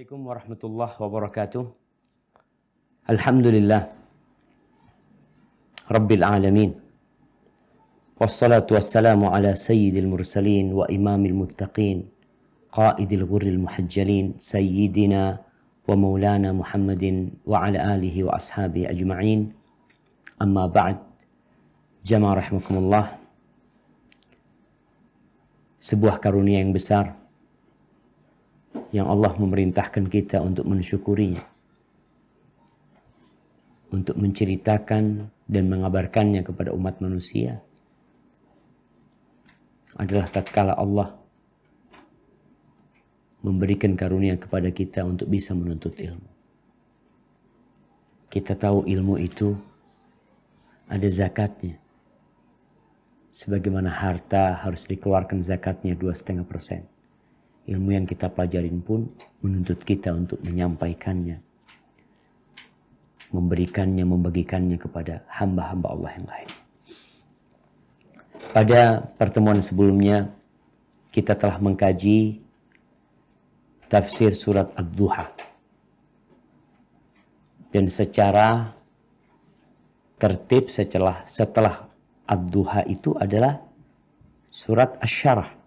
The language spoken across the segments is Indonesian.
Assalamualaikum warahmatullahi wabarakatuh. Alhamdulillah Rabbil alamin. Wassalatu wassalamu ala sayyidil mursalin wa imamil muttaqin, qaidil ghurril muhajjalin, sayyidina wa maulana Muhammadin wa ala alihi wa ashabihi ajma'in. Amma ba'd. Jamaah rahimakumullah. Sebuah karunia yang besar yang Allah memerintahkan kita untuk mensyukurinya, untuk menceritakan dan mengabarkannya kepada umat manusia, adalah tatkala Allah memberikan karunia kepada kita untuk bisa menuntut ilmu. Kita tahu ilmu itu ada zakatnya. Sebagaimana harta harus dikeluarkan zakatnya 2,5%. Ilmu yang kita pelajarin pun menuntut kita untuk menyampaikannya, memberikannya, membagikannya kepada hamba-hamba Allah yang lain. Pada pertemuan sebelumnya, kita telah mengkaji tafsir surat Ad-Duha. Dan secara tertib setelah Ad-Duha itu adalah surat Asy-Syarah.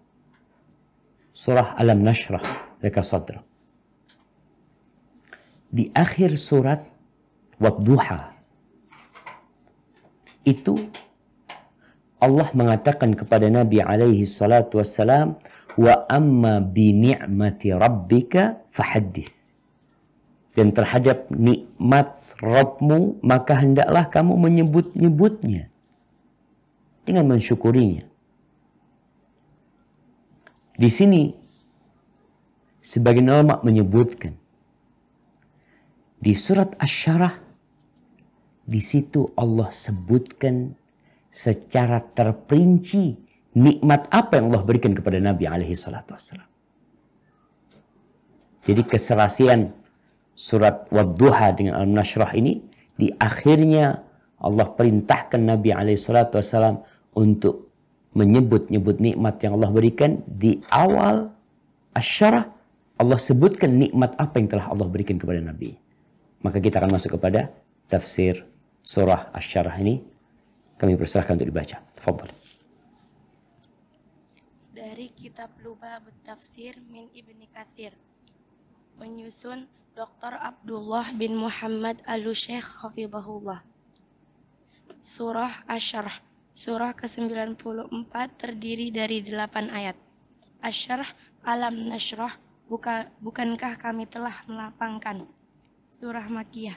Surah Alam Nashrah Laka Sadrak. Di akhir surat Wad-Duha itu Allah mengatakan kepada Nabi alaihi salatu wassalam, wa amma bi ni'mati rabbika fahaddits. Dan terhadap nikmat Rabbmu maka hendaklah kamu menyebut-nyebutnya dengan mensyukurinya. Di sini sebagian ulama menyebutkan di surat Asy-Syarah, di situ Allah sebutkan secara terperinci nikmat apa yang Allah berikan kepada Nabi alaihi salatu wassalam. Jadi keserasian surat Wad-Duha dengan Al-Nashrah ini, di akhirnya Allah perintahkan Nabi alaihi salatu wassalam untuk menyebut-nyebut nikmat yang Allah berikan. Di awal Asy-Syarah Allah sebutkan nikmat apa yang telah Allah berikan kepada Nabi. Maka kita akan masuk kepada tafsir surah Asy-Syarah ini. Kami persilahkan untuk dibaca. Tafadhal. Dari kitab Lubab Tafsir min Ibni Katsir. Menyusun Dr. Abdullah bin Muhammad Al-Syekh hafizahullah. Surah Asy-Syarah. Surah ke-94 terdiri dari 8 ayat. Asy-Syarah Alam Nashrah, bukankah kami telah melapangkan. Surah Makkiyah.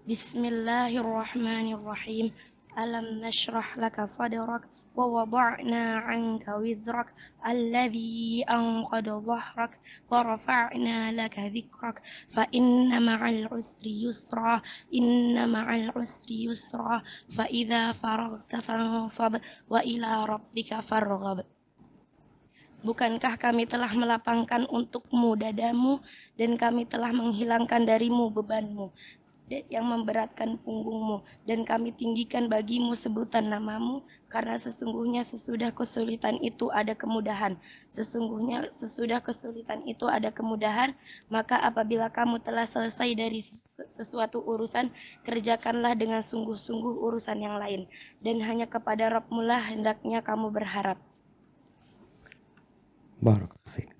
Bismillahirrahmanirrahim. Alam nashrah laka sadrak wa wada'na 'anka wizrak alladhi anqadha dhahrak wa rafa'na laka dhikrak fa inna ma'al usri yusra fa idza faraghta fansab wa ila rabbika farghab. Bukankah kami telah melapangkan untukmu dadamu dan kami telah menghilangkan darimu bebanmu yang memberatkan punggungmu, dan kami tinggikan bagimu sebutan namamu, karena sesungguhnya sesudah kesulitan itu ada kemudahan. Sesungguhnya sesudah kesulitan itu ada kemudahan, maka apabila kamu telah selesai dari sesuatu urusan, kerjakanlah dengan sungguh-sungguh urusan yang lain, dan hanya kepada Rabb-Mu lah hendaknya kamu berharap. Barakallahu fiik.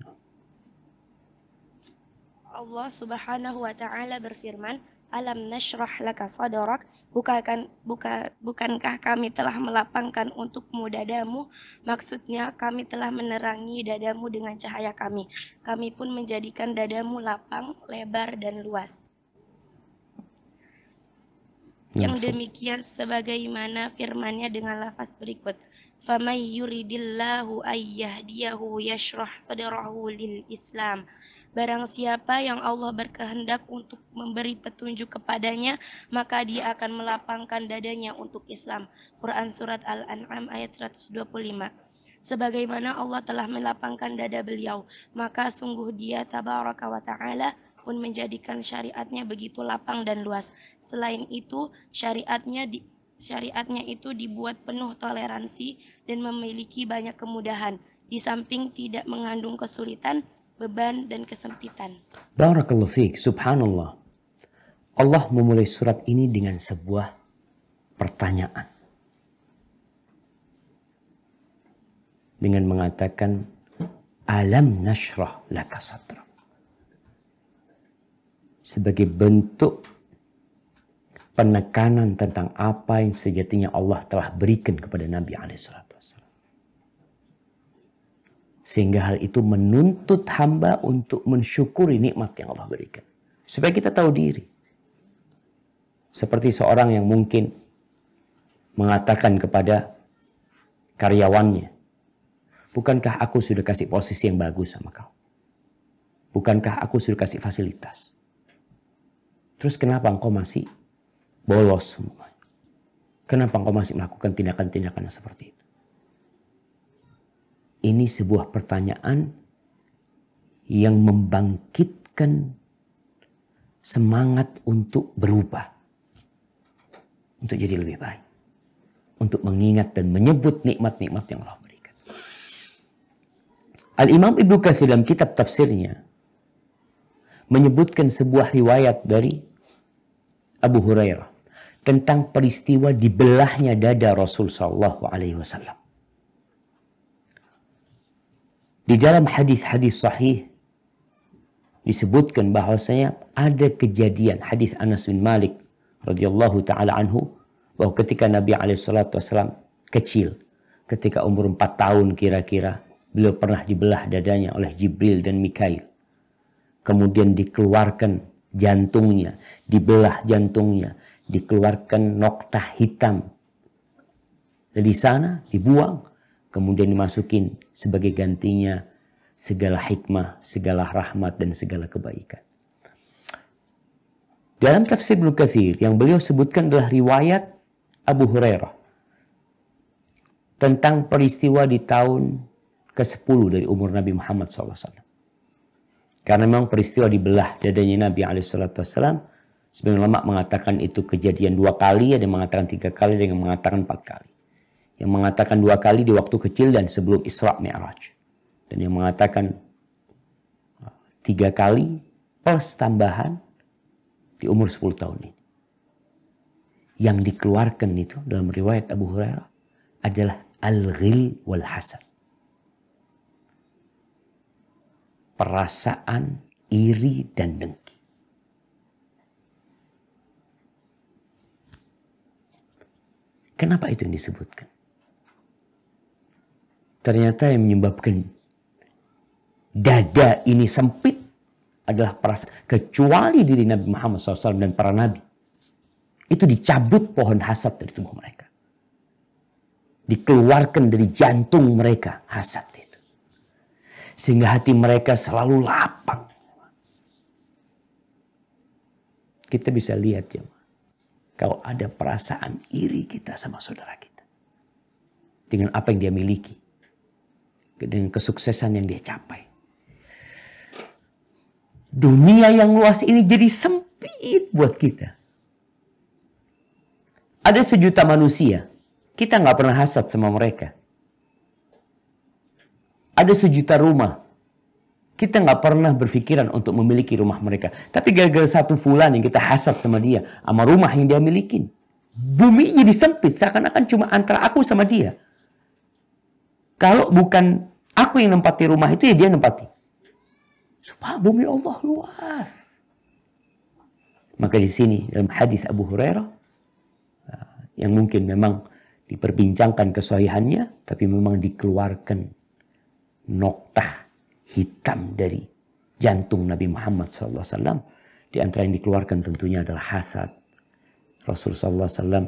Allah Subhanahu wa taala berfirman, Alam nashrah laka sadrak, bukankah kami telah melapangkan untukmu dadamu? Maksudnya kami telah menerangi dadamu dengan cahaya kami. Kami pun menjadikan dadamu lapang, lebar, dan luas. Yang demikian sebagaimana firman-Nya dengan lafaz berikut. فَمَنْ يُرِدِ اللَّهُ أَنْ يَهْدِيَهُ يَشْرَحْ صَدْرَهُ لِلْإِسْلَامِ. Barang siapa yang Allah berkehendak untuk memberi petunjuk kepadanya, maka dia akan melapangkan dadanya untuk Islam. Quran Surat Al-An'am ayat 125. Sebagaimana Allah telah melapangkan dada beliau, maka sungguh dia Tabaraka wa Ta'ala pun menjadikan syariatnya begitu lapang dan luas. Selain itu, syariatnya itu dibuat penuh toleransi dan memiliki banyak kemudahan. Di samping tidak mengandung kesulitan, beban, dan kesempitan. Barakallahu fiik, subhanallah. Allah memulai surat ini dengan sebuah pertanyaan. Dengan mengatakan, alam nashrah laka sadrak. Sebagai bentuk penekanan tentang apa yang sejatinya Allah telah berikan kepada Nabi SAW. Sehingga hal itu menuntut hamba untuk mensyukuri nikmat yang Allah berikan. Supaya kita tahu diri. Seperti seorang yang mungkin mengatakan kepada karyawannya, bukankah aku sudah kasih posisi yang bagus sama kau? Bukankah aku sudah kasih fasilitas? Terus kenapa engkau masih bolos semua? Kenapa engkau masih melakukan tindakan-tindakan seperti itu? Ini sebuah pertanyaan yang membangkitkan semangat untuk berubah. Untuk jadi lebih baik. Untuk mengingat dan menyebut nikmat-nikmat yang Allah berikan. Al-Imam Ibnu Katsir dalam kitab tafsirnya menyebutkan sebuah riwayat dari Abu Hurairah tentang peristiwa dibelahnya dada Rasul sallallahu alaihi wasallam. Di dalam hadis-hadis sahih disebutkan bahwasanya ada kejadian hadis Anas bin Malik radhiyallahu taala anhu bahwa ketika Nabi SAW kecil, ketika umur 4 tahun kira-kira, beliau pernah dibelah dadanya oleh Jibril dan Mikail. Kemudian dikeluarkan jantungnya, dibelah jantungnya, dikeluarkan noktah hitam. Dari sana dibuang. Kemudian dimasukin sebagai gantinya segala hikmah, segala rahmat, dan segala kebaikan. Dalam tafsir Ibnu Katsir yang beliau sebutkan adalah riwayat Abu Hurairah tentang peristiwa di tahun ke-10 dari umur Nabi Muhammad SAW. Karena memang peristiwa dibelah dadanya Nabi SAW, sebagian ulama mengatakan itu kejadian 2 kali, ada yang mengatakan 3 kali, ada yang mengatakan 4 kali. Yang mengatakan 2 kali di waktu kecil dan sebelum Isra Mi'raj. Dan yang mengatakan 3 kali plus tambahan di umur 10 tahun ini. Yang dikeluarkan itu dalam riwayat Abu Hurairah adalah al-ghil wal hasad. Perasaan iri dan dengki. Kenapa itu yang disebutkan? Ternyata yang menyebabkan dada ini sempit adalah perasaan. Kecuali diri Nabi Muhammad SAW dan para nabi. Itu dicabut pohon hasad dari tubuh mereka. Dikeluarkan dari jantung mereka hasad itu. Sehingga hati mereka selalu lapang. Kita bisa lihat ya. Kalau ada perasaan iri kita sama saudara kita. Dengan apa yang dia miliki. Dengan kesuksesan yang dia capai. Dunia yang luas ini jadi sempit buat kita. Ada 1 juta manusia. Kita nggak pernah hasad sama mereka. Ada 1 juta rumah. Kita nggak pernah berpikiran untuk memiliki rumah mereka. Tapi gara-gara 1 fulan yang kita hasad sama dia. Sama rumah yang dia milikin. Bumi jadi sempit. Seakan-akan cuma antara aku sama dia. Kalau bukan aku yang nempati rumah itu, ya dia nempati. Subhanallah, bumi Allah luas. Maka di sini dalam hadis Abu Hurairah, yang mungkin memang diperbincangkan kesahihannya, tapi memang dikeluarkan noktah hitam dari jantung Nabi Muhammad SAW. Di antara yang dikeluarkan tentunya adalah hasad. Rasulullah SAW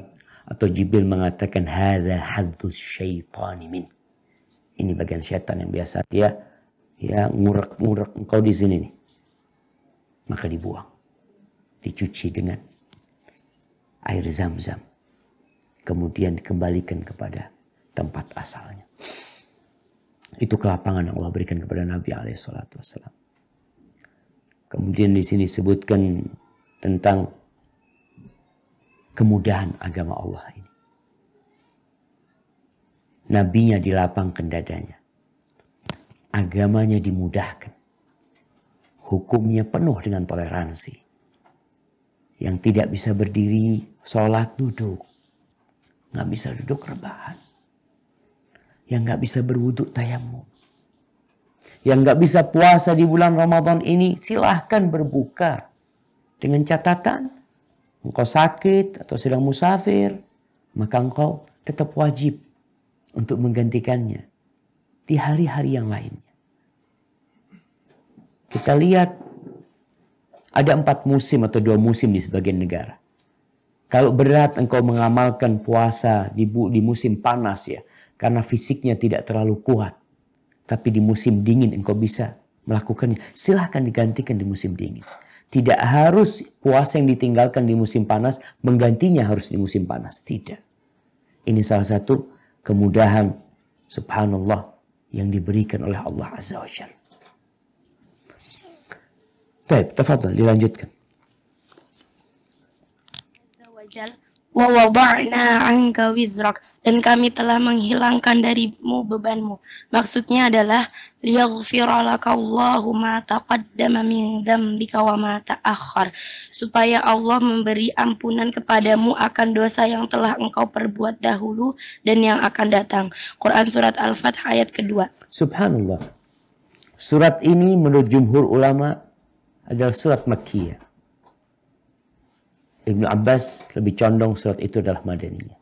atau Jibril mengatakan, hadza hadzuz syaitani min. Ini bagian syaitan yang biasa dia ngurek-ngurek engkau di sini nih. Maka dibuang. Dicuci dengan air zam-zam. Kemudian dikembalikan kepada tempat asalnya. Itu kelapangan yang Allah berikan kepada Nabi SAW. Kemudian di sini disebutkan tentang kemudahan agama Allah ini. Nabinya dilapangkan dadanya. Agamanya dimudahkan. hukumnya penuh dengan toleransi. Yang tidak bisa berdiri, sholat duduk. Nggak bisa duduk rebahan. Yang nggak bisa berwudhu tayamum. Yang nggak bisa puasa di bulan Ramadan ini, silahkan berbuka. Dengan catatan, engkau sakit atau sedang musafir, maka engkau tetap wajib untuk menggantikannya di hari-hari yang lainnya. Kita lihat ada 4 musim atau 2 musim di sebagian negara. Kalau berat engkau mengamalkan puasa di musim panas ya, karena fisiknya tidak terlalu kuat. Tapi di musim dingin engkau bisa melakukannya. Silahkan digantikan di musim dingin. Tidak harus puasa yang ditinggalkan di musim panas, menggantinya harus di musim panas. Tidak. Ini salah satu kemudahan subhanallah yang diberikan oleh Allah Azza wa Jalla. Baik, tafadhal dilanjutkan. Wa wada'na 'anka wizrak, dan kami telah menghilangkan darimu bebanmu. Maksudnya adalah liyaghfira lakallahu ma taqaddama min dzambika wa ma ta'akhkhar, supaya Allah memberi ampunan kepadamu akan dosa yang telah engkau perbuat dahulu dan yang akan datang. Quran surat Al-Fath ayat kedua. Subhanallah. Surat ini menurut jumhur ulama adalah surat Makkiyah. Ibnu Abbas lebih condong surat itu adalah Madaniyah.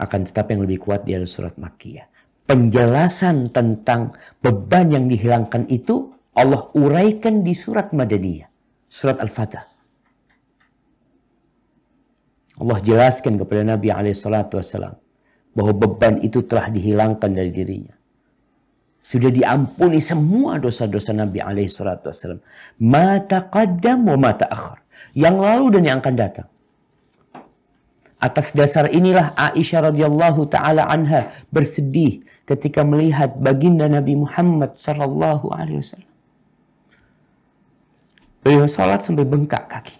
Akan tetapi yang lebih kuat dia adalah surat Makkiyah. Penjelasan tentang beban yang dihilangkan itu Allah uraikan di surat Madaniyah. Surat Al-Fatah. Allah jelaskan kepada Nabi SAW bahwa beban itu telah dihilangkan dari dirinya. Sudah diampuni semua dosa-dosa Nabi SAW. Ma taqaddam wa ma ta'akhir. Yang lalu dan yang akan datang. Atas dasar inilah Aisyah radhiyallahu taala anha bersedih ketika melihat baginda Nabi Muhammad sallallahu alaihi wasallam. Beliau salat sampai bengkak kaki.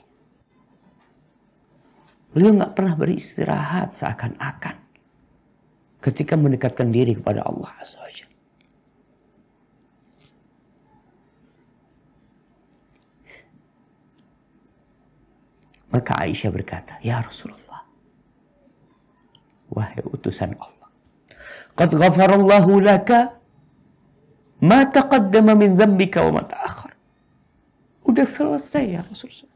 Beliau nggak pernah beristirahat seakan-akan ketika mendekatkan diri kepada Allah Azza wa Jalla. Maka Aisyah berkata, "Ya Rasulullah, wahai utusan Allah, qad ghafarallahu laka ma taqaddama min dzambika wa ma ta'akhkhar." Udah selesai ya Rasulullah.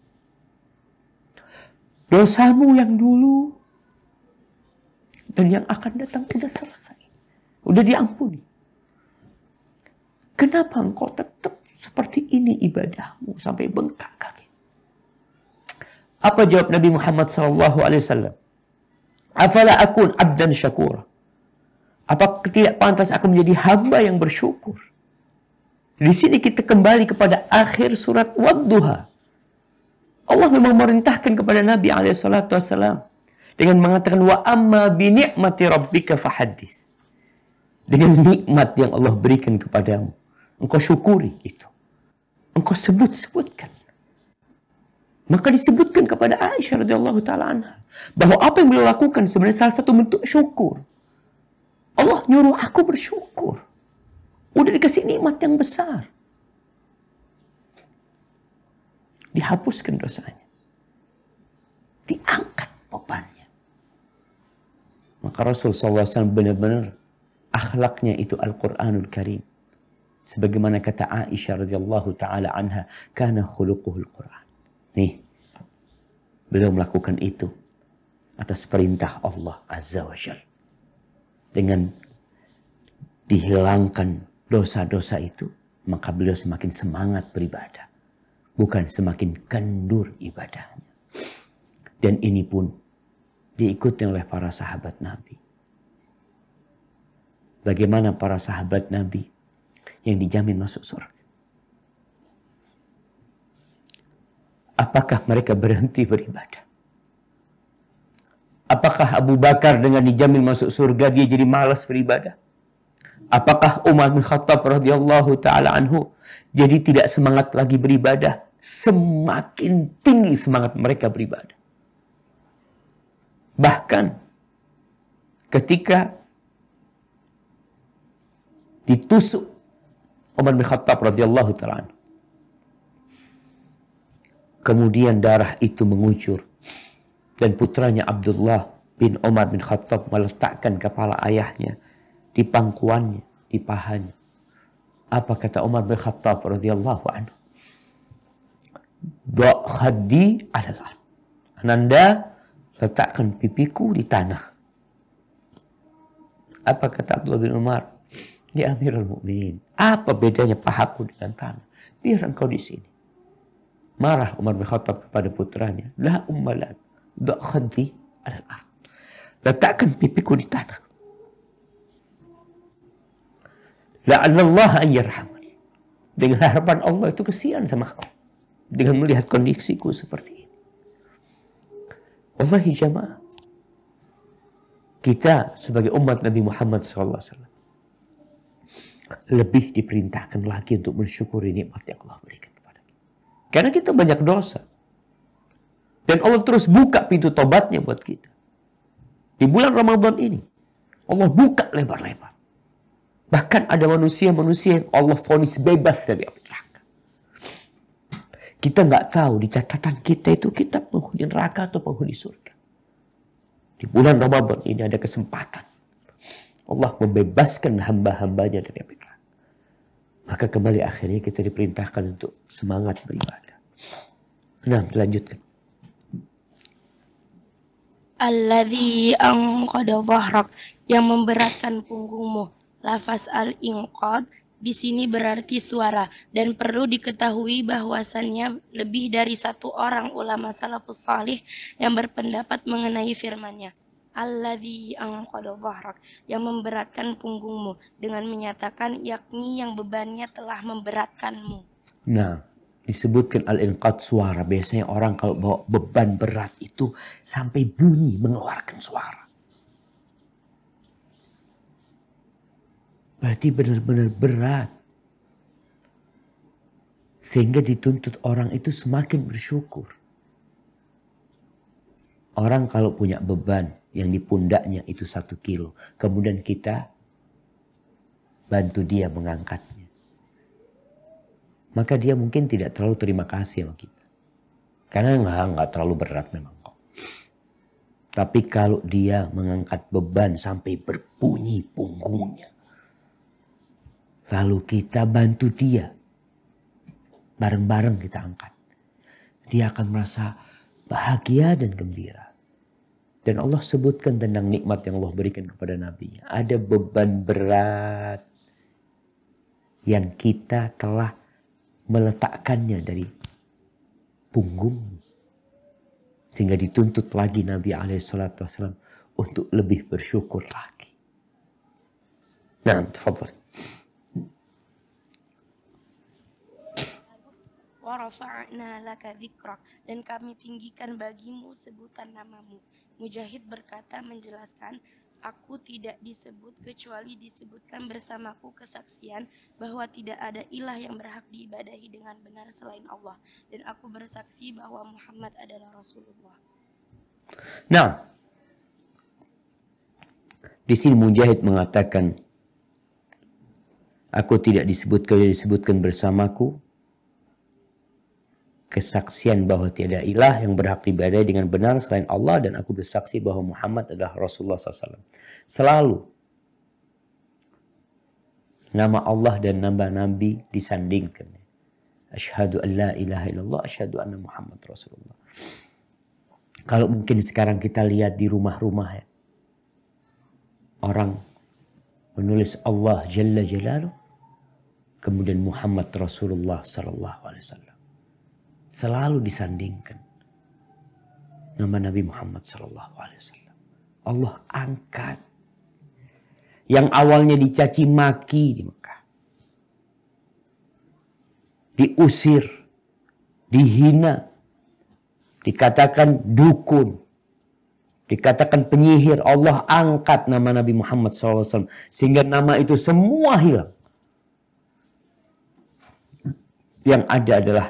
Dosamu yang dulu dan yang akan datang udah selesai. Udah diampuni. Kenapa engkau tetap seperti ini ibadahmu sampai bengkak kaki? Apa jawab Nabi Muhammad SAW? Afala akun abdan syakura. Apa tidak pantas aku menjadi hamba yang bersyukur? Di sini kita kembali kepada akhir surat Wadduha. Allah memang memerintahkan kepada Nabi SAW dengan mengatakan wa amma bi ni'mati rabbika fahaddits. Dengan nikmat yang Allah berikan kepadamu, engkau syukuri itu. Engkau sebutkan. Maka disebutkan kepada Aisyah radhiyallahu taala anha bahwa apa yang beliau lakukan sebenarnya salah satu bentuk syukur. Allah nyuruh aku bersyukur. Udah dikasih nikmat yang besar. Dihapuskan dosanya. Diangkat bebannya. Maka Rasul SAW benar-benar akhlaknya itu Al-Quranul Karim. Sebagaimana kata Aisyah radhiyallahu taala anha, kana khuluquhul Quran. Nih, beliau melakukan itu atas perintah Allah Azza wa Jalla. Dengan dihilangkan dosa-dosa itu, maka beliau semakin semangat beribadah. Bukan semakin kendur ibadahnya. Dan ini pun diikuti oleh para sahabat Nabi. Bagaimana para sahabat Nabi yang dijamin masuk surga? Apakah mereka berhenti beribadah? Apakah Abu Bakar dengan dijamin masuk surga dia jadi malas beribadah? Apakah Umar bin Khattab radhiyallahu taala anhu jadi tidak semangat lagi beribadah? Semakin tinggi semangat mereka beribadah. Bahkan ketika ditusuk Umar bin Khattab radhiyallahu taala anhu, Kemudian darah itu mengucur. Dan putranya Abdullah bin Umar bin Khattab meletakkan kepala ayahnya di pangkuannya, di pahanya. Apa kata Umar bin Khattab radhiyallahu anhu? "Da' khaddi 'alal ard." Ananda, letakkan pipiku di tanah. Apa kata Abdullah bin Umar? Ya Amirul Mukminin, apa bedanya pahaku dengan tanah? Biar engkau di sini. Marah Umar bin Khattab kepada putranya. La ummalak, da' khaddi 'alal ard. Letakkan pipiku di tanah. La'allallah an yarhamani. Dengan harapan Allah itu kesian sama aku. Dengan melihat kondisiku seperti ini. Wallahi jamaah. Kita sebagai umat Nabi Muhammad SAW lebih diperintahkan lagi untuk mensyukuri nikmat yang Allah berikan kepada kita. Karena kita banyak dosa. Dan Allah terus buka pintu tobatnya buat kita. Di bulan Ramadan ini, Allah buka lebar-lebar. Bahkan ada manusia-manusia yang Allah vonis bebas dari api neraka. Kita nggak tahu di catatan kita itu kita penghuni neraka atau penghuni surga. Di bulan Ramadan ini ada kesempatan. Allah membebaskan hamba-hambanya dari api neraka. Maka kembali akhirnya kita diperintahkan untuk semangat beribadah. Nah, dilanjutkan. Alladzi anqada dhahrak, yang memberatkan punggungmu. Lafaz al-inqad di sini berarti suara, dan perlu diketahui bahwasannya lebih dari satu orang ulama salafus salih yang berpendapat mengenai firman-Nya. Alladzi anqada dhahrak, yang memberatkan punggungmu, dengan menyatakan yakni yang bebannya telah memberatkanmu. Nah, disebutkan al-inqad suara. Biasanya orang kalau bawa beban berat itu sampai bunyi mengeluarkan suara. Berarti benar-benar berat. Sehingga dituntut orang itu semakin bersyukur. Orang kalau punya beban yang di pundaknya itu 1 kilo. Kemudian kita bantu dia mengangkatnya. Maka dia mungkin tidak terlalu terima kasih sama kita. Karena nggak terlalu berat memang kok. Tapi kalau dia mengangkat beban sampai berbunyi punggungnya. Lalu kita bantu dia. Bareng-bareng kita angkat. Dia akan merasa bahagia dan gembira. Dan Allah sebutkan tentang nikmat yang Allah berikan kepada Nabi. Ada beban berat yang kita telah meletakkannya dari punggung. Sehingga dituntut lagi Nabi SAW untuk lebih bersyukur lagi. Nah, tafadhal. Wa rafa'na laka dzikrak, dan kami tinggikan bagimu sebutan namamu. Mujahid berkata menjelaskan, aku tidak disebut kecuali disebutkan bersamaku kesaksian bahwa tidak ada ilah yang berhak diibadahi dengan benar selain Allah, dan aku bersaksi bahwa Muhammad adalah Rasulullah. Nah, di sini Mujahid mengatakan, aku tidak disebutkan bersamaku kesaksian bahwa tiada ilah yang berhak diibadahi dengan benar selain Allah, dan aku bersaksi bahwa Muhammad adalah Rasulullah SAW. Selalu nama Allah dan nama Nabi disandingkan. Asyhadu an la ilaha illallah, asyhadu anna Muhammad Rasulullah. Kalau mungkin sekarang kita lihat di rumah-rumah ya, orang menulis Allah Jalla Jalaluh, kemudian Muhammad Rasulullah Sallallahu Alaihi Wasallam. Selalu disandingkan nama Nabi Muhammad Sallallahu Alaihi Wasallam. Allah angkat yang awalnya dicaci maki di Mekah, diusir, dihina, dikatakan dukun, dikatakan penyihir. Allah angkat nama Nabi Muhammad SAW sehingga nama itu semua hilang. Yang ada adalah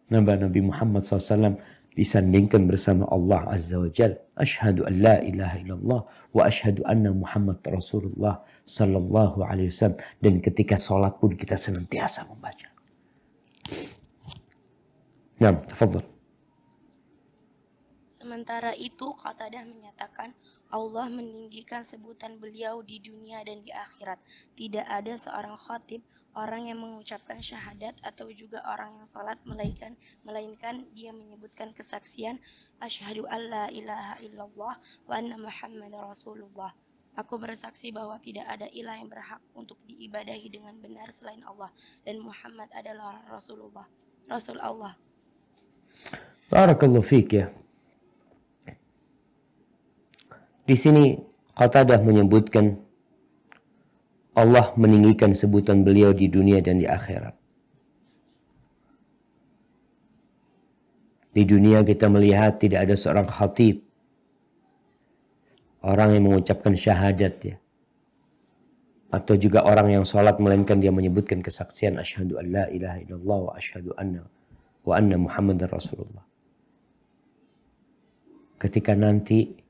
nama Nabi Muhammad SAW disandingkan bersama Allah Azza wa Jal. Asyhadu an la ilaha illallah wa asyhadu anna Muhammad Rasulullah sallallahu alaihi wasallam. Dan ketika sholat pun kita senantiasa membaca. Nah, tafadhal. Sementara itu, Qatadah menyatakan, Allah meninggikan sebutan beliau di dunia dan di akhirat. Tidak ada seorang khatib, orang yang mengucapkan syahadat atau juga orang yang salat melainkan dia menyebutkan kesaksian asyhadu alla ilaha illallah wa anna muhammadar rasulullah. Aku bersaksi bahwa tidak ada ilah yang berhak untuk diibadahi dengan benar selain Allah dan Muhammad adalah Rasulullah, Rasul Allah. Barakallahu fiik ya. Di sini Qatadah menyebutkan Allah meninggikan sebutan beliau di dunia dan di akhirat. Di dunia kita melihat tidak ada seorang khatib, orang yang mengucapkan syahadat ya, atau juga orang yang sholat melainkan dia menyebutkan kesaksian asyhadu an la ilaha illallah wa asyhadu anna muhammadar rasulullah. Ketika nanti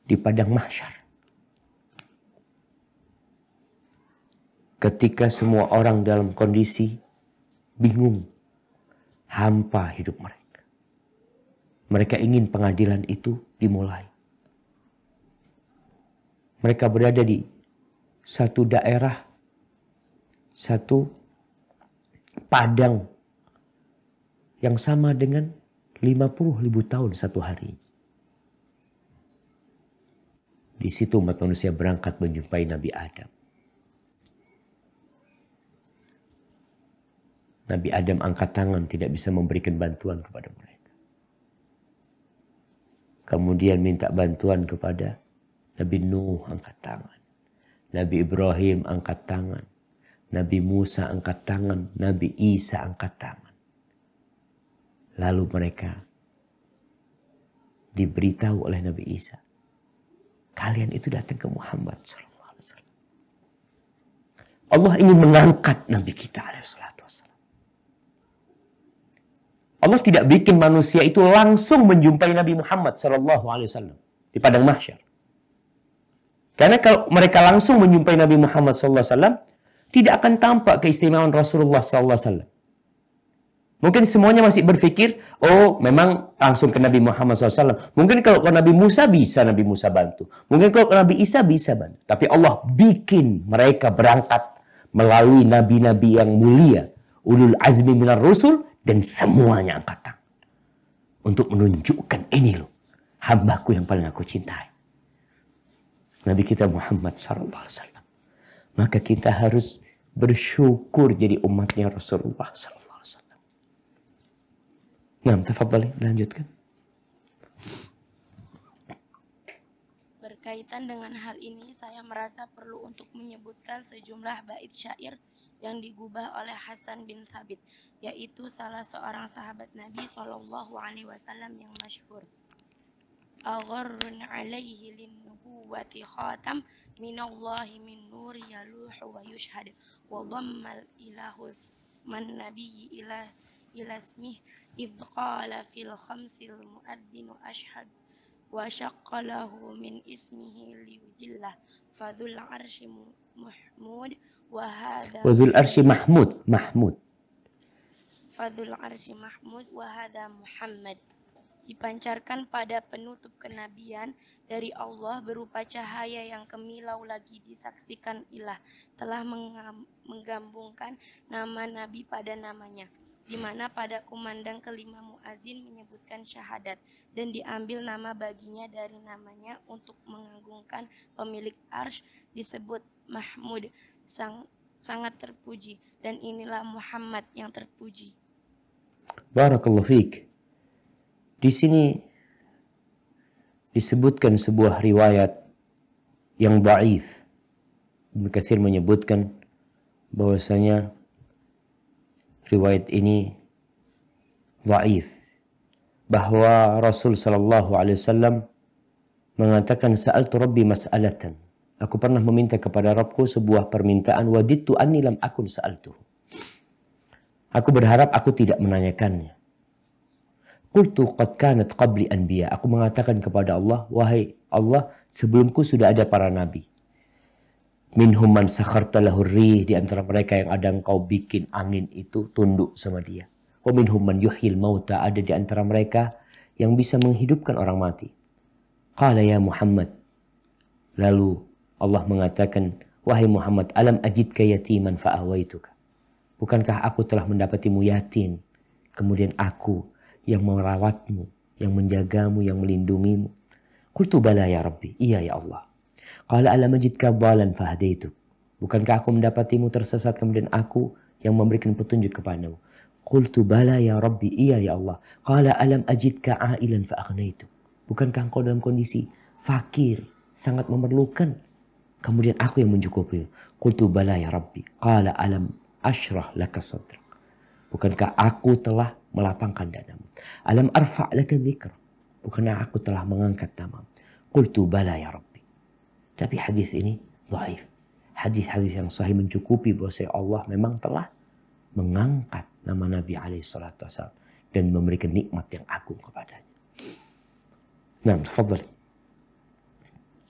di padang mahsyar, ketika semua orang dalam kondisi bingung, hampa hidup mereka. Mereka ingin pengadilan itu dimulai. Mereka berada di satu daerah, satu padang yang sama dengan 50.000 tahun satu hari. Di situ umat manusia berangkat menjumpai Nabi Adam. Nabi Adam angkat tangan, tidak bisa memberikan bantuan kepada mereka. Kemudian minta bantuan kepada Nabi Nuh, angkat tangan. Nabi Ibrahim angkat tangan. Nabi Musa angkat tangan. Nabi Isa angkat tangan. Lalu mereka diberitahu oleh Nabi Isa, kalian itu datang ke Muhammad SAW. Allah ingin mengangkat Nabi kita SAW. Allah tidak bikin manusia itu langsung menjumpai Nabi Muhammad SAW di padang mahsyar. Karena kalau mereka langsung menjumpai Nabi Muhammad SAW, tidak akan tampak keistimewaan Rasulullah SAW. Mungkin semuanya masih berpikir, oh memang langsung ke Nabi Muhammad SAW. Mungkin kalau ke Nabi Musa bisa Nabi Musa bantu. Mungkin kalau ke Nabi Isa bisa bantu. Tapi Allah bikin mereka berangkat melalui nabi-nabi yang mulia, ulul azmi minar rusul, dan semuanya angkat tangan untuk menunjukkan ini loh hambaku yang paling aku cintai, Nabi kita Muhammad SAW. Maka kita harus bersyukur jadi umatnya Rasulullah SAW. Nah, tafadhali, lanjutkan. Berkaitan dengan hal ini, saya merasa perlu untuk menyebutkan sejumlah bait syair yang digubah oleh Hasan bin Thabit, yaitu salah seorang sahabat Nabi SAW yang masyhur. Agharrun alaihi linnubuwati khatam minallahi min nuri yaluhu wa yushhad wa dhammal ilahus man nabiyyi ila ismih idh qala fil khamsil muadzinu ashhad wa syaqqa lahu min ismihi liyujillah fadhul arshi mahmud wa hadha Muhammad. Dipancarkan pada penutup kenabian dari Allah berupa cahaya yang kemilau lagi disaksikan ilah telah menggabungkan nama Nabi pada namanya, di mana pada kumandang kelima muazin menyebutkan syahadat dan diambil nama baginya dari namanya untuk mengagungkan pemilik arsy disebut Mahmud, sangat terpuji, dan inilah Muhammad yang terpuji. Barakallahu fiik. Di sini disebutkan sebuah riwayat yang dhaif. Ibnu Katsir menyebutkan bahwasanya riwayat ini dhaif, bahwa Rasul sallallahu alaihi wasallam mengatakan sa'altu rabbi mas'alatan. Aku pernah meminta kepada Rabbku sebuah permintaan, wadidtu anni lam akun sa'altuhu. Aku berharap aku tidak menanyakannya. Qultu qad kanat qabli anbiya. Aku mengatakan kepada Allah, wahai Allah, sebelumku sudah ada para nabi. Minhum man sakharta lahu rih, di antara mereka yang ada engkau bikin angin itu tunduk sama dia. Wa minhum man yuhyil mauta, ada di antara mereka yang bisa menghidupkan orang mati. Qala ya Muhammad, lalu Allah mengatakan, wahai Muhammad, alam ajidka yatiman fa'awaituka. Bukankah aku telah mendapatimu yatim, kemudian aku yang merawatmu, yang menjagamu, yang melindungimu. Qultu bala ya Rabbi, iya ya Allah. Qala alam ajidka dhalan fahadaituk. Bukankah aku mendapatimu tersesat, kemudian aku yang memberikan petunjuk kepadamu. Qultu bala ya Rabbi, iya ya Allah. Qala alam ajidka ailan fa'aghnaituk. Bukankah engkau dalam kondisi fakir, sangat memerlukan, kemudian aku yang mencukupi. Qultu bala ya Rabbi. Qala alam ashrah laka sadrak. Bukankah aku telah melapangkan dadamu. Alam arfa' laka dzikra. Bukankah aku telah mengangkat namamu. Qultu bala ya Rabbi. Tapi hadis ini dhaif. Hadis-hadis yang sahih mencukupi bahwa Allah memang telah mengangkat nama Nabi SAW dan memberikan nikmat yang agung kepadanya. Nah, tafadhali.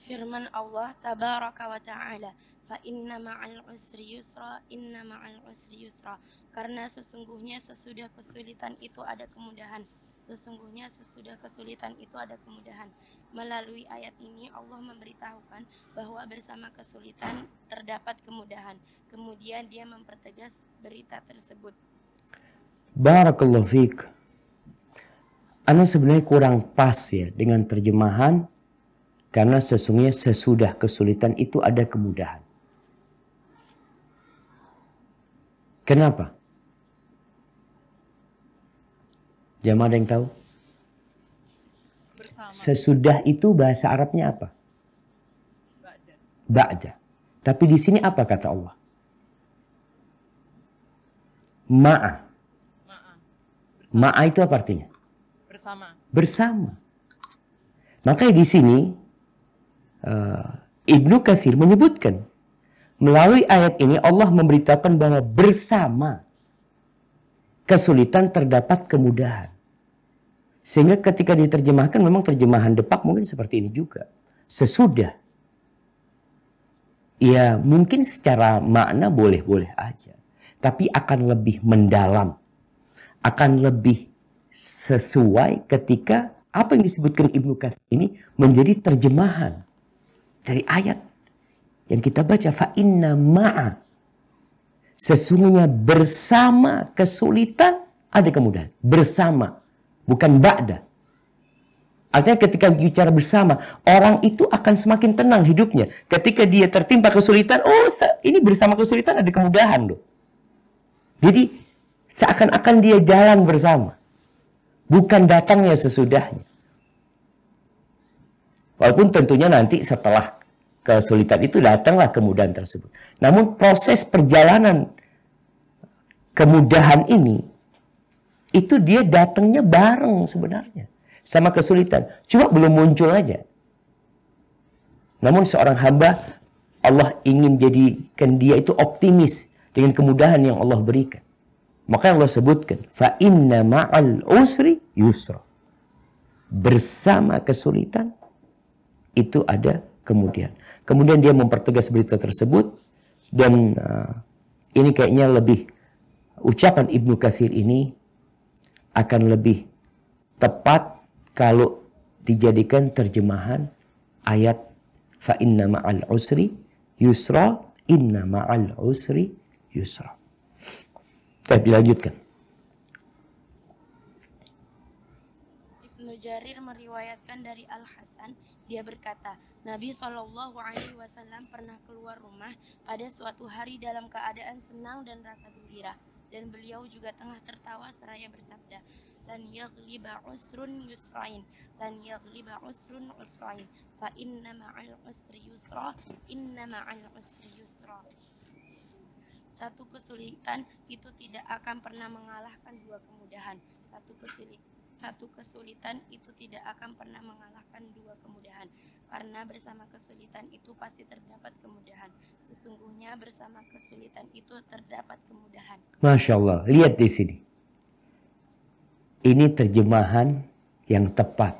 Firman Allah tabaraka wa ta'ala, fa inna ma'al usri yusra, inna ma'al usri yusra. Karena sesungguhnya sesudah kesulitan itu ada kemudahan. Sesungguhnya sesudah kesulitan itu ada kemudahan. Melalui ayat ini Allah memberitahukan bahwa bersama kesulitan terdapat kemudahan. Kemudian dia mempertegas berita tersebut. Barakallahu fiik. Ana sebenarnya kurang pas ya dengan terjemahan, karena sesungguhnya sesudah kesulitan itu ada kemudahan. Kenapa? Jamaah ada yang tahu? Bersama. Sesudah itu bahasa Arabnya apa? Ba'da. Tapi di sini apa kata Allah? Ma'a. Ma'a itu apa artinya? Bersama. Bersama. Makanya di sini Ibnu Katsir menyebutkan melalui ayat ini Allah memberitakan bahwa bersama kesulitan terdapat kemudahan. Sehingga ketika diterjemahkan memang terjemahan depak mungkin seperti ini juga. Sesudah. Ya mungkin secara makna boleh-boleh aja. Tapi akan lebih mendalam. Akan lebih sesuai ketika apa yang disebutkan Ibnu Katsir ini menjadi terjemahan dari ayat yang kita baca, fa inna ma'a, sesungguhnya bersama kesulitan ada kemudahan. Bersama, bukan ba'da. Artinya ketika bicara bersama, orang itu akan semakin tenang hidupnya. Ketika dia tertimpa kesulitan, oh ini bersama kesulitan ada kemudahan loh. Jadi seakan-akan dia jalan bersama. Bukan datangnya sesudahnya. Walaupun tentunya nanti setelah kesulitan itu datanglah kemudahan tersebut. Namun proses perjalanan kemudahan ini, itu dia datangnya bareng sebenarnya. Sama kesulitan. Cuma belum muncul aja. Namun seorang hamba, Allah ingin jadikan dia itu optimis dengan kemudahan yang Allah berikan. Maka Allah sebutkan, fa inna ma'al usri yusra. Bersama kesulitan itu ada kemudian. Kemudian dia mempertegas berita tersebut dan ini kayaknya lebih ucapan Ibnu Katsir ini akan lebih tepat kalau dijadikan terjemahan ayat fa inna ma'al usri yusra, inna ma'al usri yusra. Kita dilanjutkan. Ibnu Jarir meriwayatkan dari Al-Hasan, dia berkata, Nabi SAW pernah keluar rumah pada suatu hari dalam keadaan senang dan rasa gembira, dan beliau juga tengah tertawa seraya bersabda, lan yaghliba usrun yusrain, lan yaghliba usrun usrain, fa inna ma'al usri yusra, inna ma'al usri yusra. Satu kesulitan itu tidak akan pernah mengalahkan dua kemudahan. Satu kesulitan itu tidak akan pernah mengalahkan dua kemudahan. Karena bersama kesulitan itu pasti terdapat kemudahan. Sesungguhnya bersama kesulitan itu terdapat kemudahan. Masya Allah, lihat di sini. Ini terjemahan yang tepat.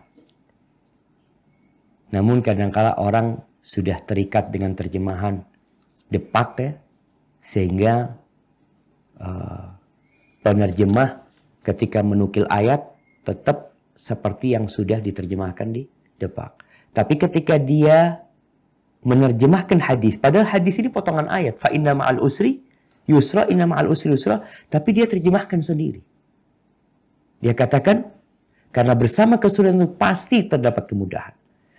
Namun kadangkala orang sudah terikat dengan terjemahan depak ya. Sehingga penerjemah ketika menukil ayat tetap seperti yang sudah diterjemahkan di depan. Tapi ketika dia menerjemahkan hadis, padahal hadis ini potongan ayat, fa inna ma'al usri yusra, inna ma'al usri yusra, tapi dia terjemahkan sendiri. Dia katakan, karena bersama kesulitan itu pasti terdapat kemudahan.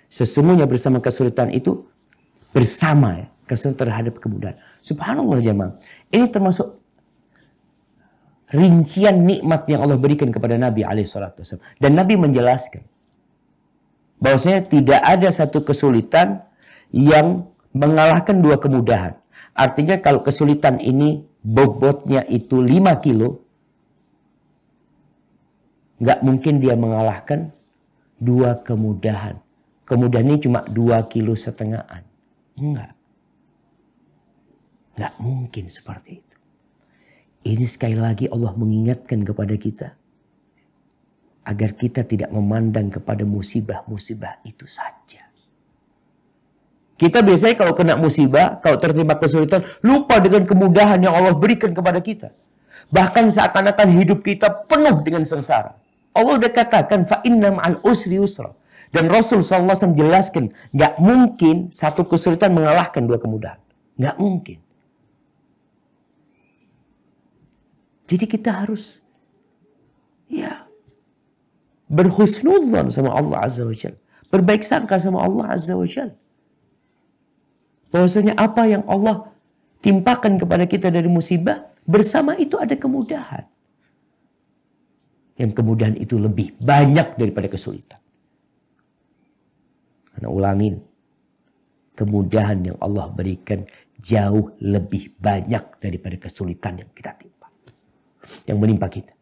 Sesungguhnya bersama kesulitan itu bersama ya, kesulitan terhadap kemudahan. Subhanallah jemaah. Ini termasuk rincian nikmat yang Allah berikan kepada Nabi alaihissalam. Dan Nabi menjelaskan bahwasanya tidak ada satu kesulitan yang mengalahkan dua kemudahan. Artinya kalau kesulitan ini bobotnya itu 5 kilo, nggak mungkin dia mengalahkan dua kemudahan. Kemudahan ini cuma 2,5 kilo. Enggak. Nggak mungkin seperti itu. Ini sekali lagi Allah mengingatkan kepada kita agar kita tidak memandang kepada musibah-musibah itu saja. Kita biasanya kalau kena musibah, kalau tertimpa kesulitan, lupa dengan kemudahan yang Allah berikan kepada kita. Bahkan seakan-akan hidup kita penuh dengan sengsara. Allah sudah katakan, fa inna ma'al usri yusra. Dan Rasul SAW jelaskan, nggak mungkin satu kesulitan mengalahkan dua kemudahan. Nggak mungkin. Jadi kita harus berhusnudzon sama Allah Azza wa Jalla. Berbaik sangka sama Allah Azza wa Jalla. Bahwasanya apa yang Allah timpakan kepada kita dari musibah, bersama itu ada kemudahan. Yang kemudahan itu lebih banyak daripada kesulitan. Karena ulangin, kemudahan yang Allah berikan jauh lebih banyak daripada kesulitan yang kita timpa. Yang menimpa kita.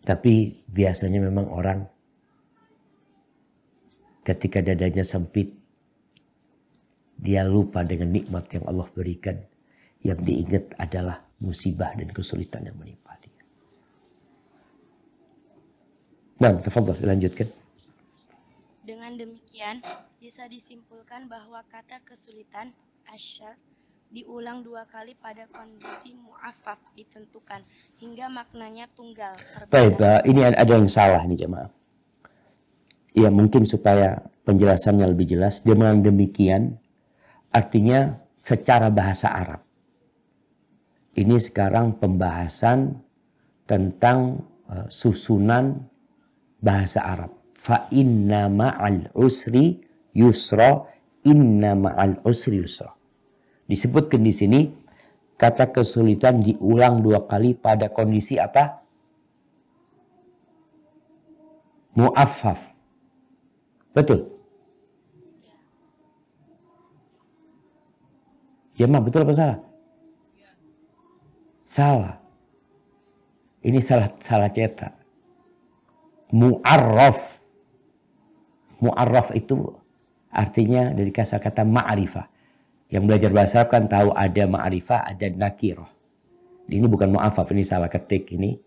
Tapi biasanya memang orang ketika dadanya sempit, dia lupa dengan nikmat yang Allah berikan. Yang diingat adalah musibah dan kesulitan yang menimpa dia. Nah, tafadhol dilanjutkan. Dengan demikian, bisa disimpulkan bahwa kata kesulitan, asyar, diulang 2 kali pada kondisi mu'affaf ditentukan hingga maknanya tunggal. Baik, ini ada yang salah nih jemaah. Ya mungkin supaya penjelasannya lebih jelas. Dengan demikian artinya secara bahasa Arab. Ini sekarang pembahasan tentang susunan bahasa Arab. Fa inna ma'al usri yusra, inna ma'al usri yusra. Disebutkan di sini kata kesulitan diulang 2 kali pada kondisi apa? Mu'affaf. Betul? Ya mah betul apa salah? Salah. Ini salah cetak. Mu'arraf. Mu'arraf itu artinya dari kata ma'rifah. Yang belajar bahasa Arab kan tahu ada ma'rifah, ada nakirah. Ini bukan mu'affaf, ini salah ketik ini.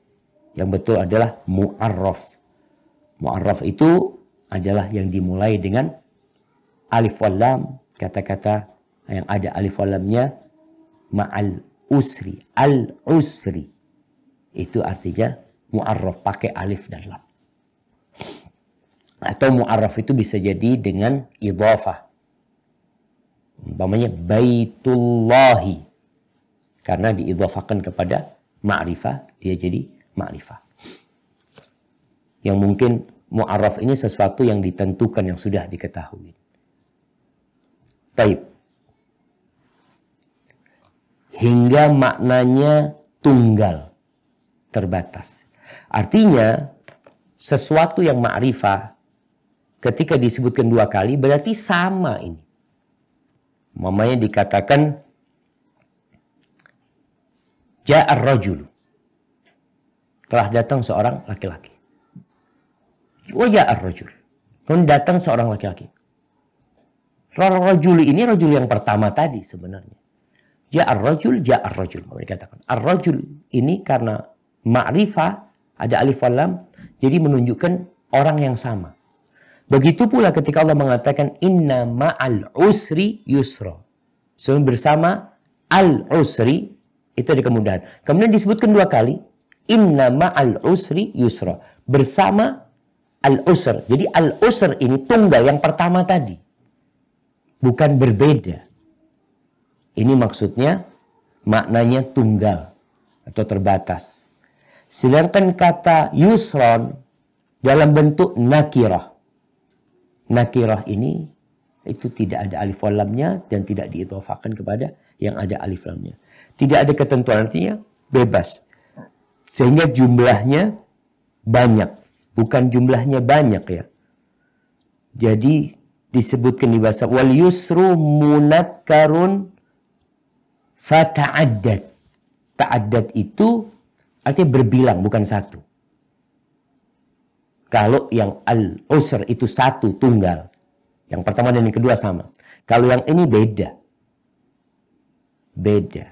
Yang betul adalah mu'arraf. Mu'arraf itu adalah yang dimulai dengan alif wal lam, kata-kata yang ada alif wal lamnya ma'al usri, al usri. Itu artinya mu'arraf pakai alif dan lam. Atau mu'arraf itu bisa jadi dengan idhafah. Umpamanya Baitullahi. Karena diidhafakan kepada ma'rifah, dia jadi ma'rifah. Yang mungkin mu'arraf ini sesuatu yang ditentukan, yang sudah diketahui. Taib. Hingga maknanya tunggal, terbatas. Artinya sesuatu yang ma'rifah ketika disebutkan 2 kali berarti sama ini. Mamanya dikatakan ja'ar rajul. Telah datang seorang laki-laki. Wa ja'ar rajul. Kemudian datang seorang laki-laki. Rajul ini rajul yang pertama tadi sebenarnya. Ja'ar rajul, ja'ar rajul. Dikatakan. Ar-rajul ini karena ma'rifah ada alif wal lam, jadi menunjukkan orang yang sama. Begitu pula ketika Allah mengatakan inna ma'al usri yusra. So, bersama al usri itu ada kemudahan. Kemudian disebutkan 2 kali Inna ma'al usri yusra. Bersama al-usr. Jadi al-usr ini tunggal yang pertama tadi. Bukan berbeda. Ini maksudnya maknanya tunggal atau terbatas. Sedangkan kata yusron dalam bentuk nakirah. Nakirah ini itu tidak ada alif lamnya dan tidak diidhafahkan kepada yang ada alif lamnya. Tidak ada ketentuan, artinya bebas. Sehingga jumlahnya banyak. Bukan jumlahnya banyak ya. Jadi disebutkan di bahasa wal yusru munakkarun fata'addad. Ta'addad itu artinya berbilang, bukan satu. Kalau yang al-usr itu satu, tunggal. Yang pertama dan yang kedua sama. Kalau yang ini beda. Beda.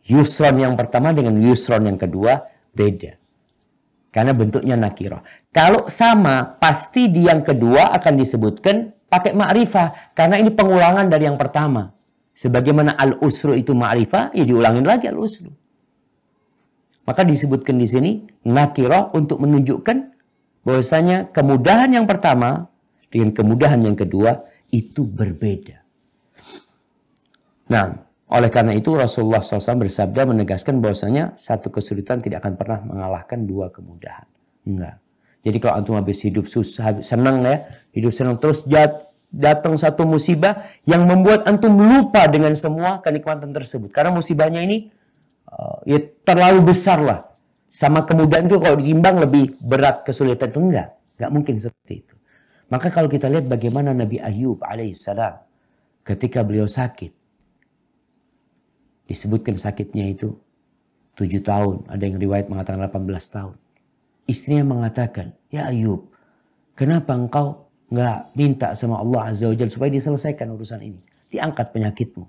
Yusron yang pertama dengan yusron yang kedua beda. Karena bentuknya nakirah. Kalau sama, pasti di yang kedua akan disebutkan pakai ma'rifah. Karena ini pengulangan dari yang pertama. Sebagaimana al-usru itu ma'rifah, ya diulangin lagi al-usru. Maka disebutkan di sini nakirah untuk menunjukkan bahwasanya kemudahan yang pertama dengan kemudahan yang kedua itu berbeda. Nah, oleh karena itu Rasulullah SAW bersabda menegaskan bahwasanya satu kesulitan tidak akan pernah mengalahkan dua kemudahan. Enggak. Jadi kalau antum habis hidup susah, senang ya, hidup senang terus datang satu musibah yang membuat antum lupa dengan semua kenikmatan tersebut. Karena musibahnya ini ya terlalu besar lah. Sama kemudahan itu kalau ditimbang lebih berat kesulitan itu enggak mungkin seperti itu. Maka kalau kita lihat bagaimana Nabi Ayub alaihissalam ketika beliau sakit, disebutkan sakitnya itu 7 tahun, ada yang riwayat mengatakan 18 tahun. Istrinya mengatakan, ya Ayub, kenapa engkau nggak minta sama Allah Azza wa Jalla supaya diselesaikan urusan ini, diangkat penyakitmu?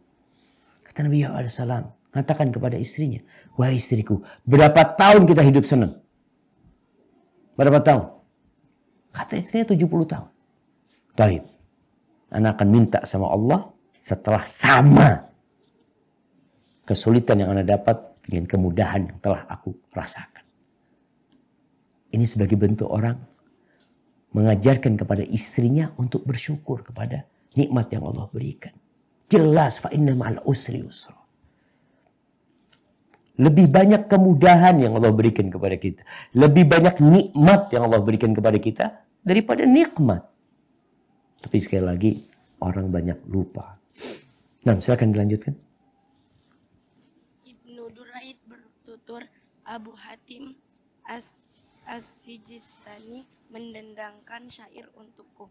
Kata Nabi Ayub alaihissalam, mengatakan kepada istrinya, wahai istriku, berapa tahun kita hidup senang? Berapa tahun? Kata istrinya 70 tahun. Baik, anak akan minta sama Allah setelah sama kesulitan yang Anda dapat dengan kemudahan yang telah aku rasakan. Ini sebagai bentuk orang mengajarkan kepada istrinya untuk bersyukur kepada nikmat yang Allah berikan. Jelas fa inna ma'al usri yusra. Lebih banyak kemudahan yang Allah berikan kepada kita. Lebih banyak nikmat yang Allah berikan kepada kita daripada nikmat. Tapi sekali lagi orang banyak lupa. Nah, silakan dilanjutkan. Ibnu Duraid bertutur Abu Hatim As-Sijistani mendendangkan syair untukku.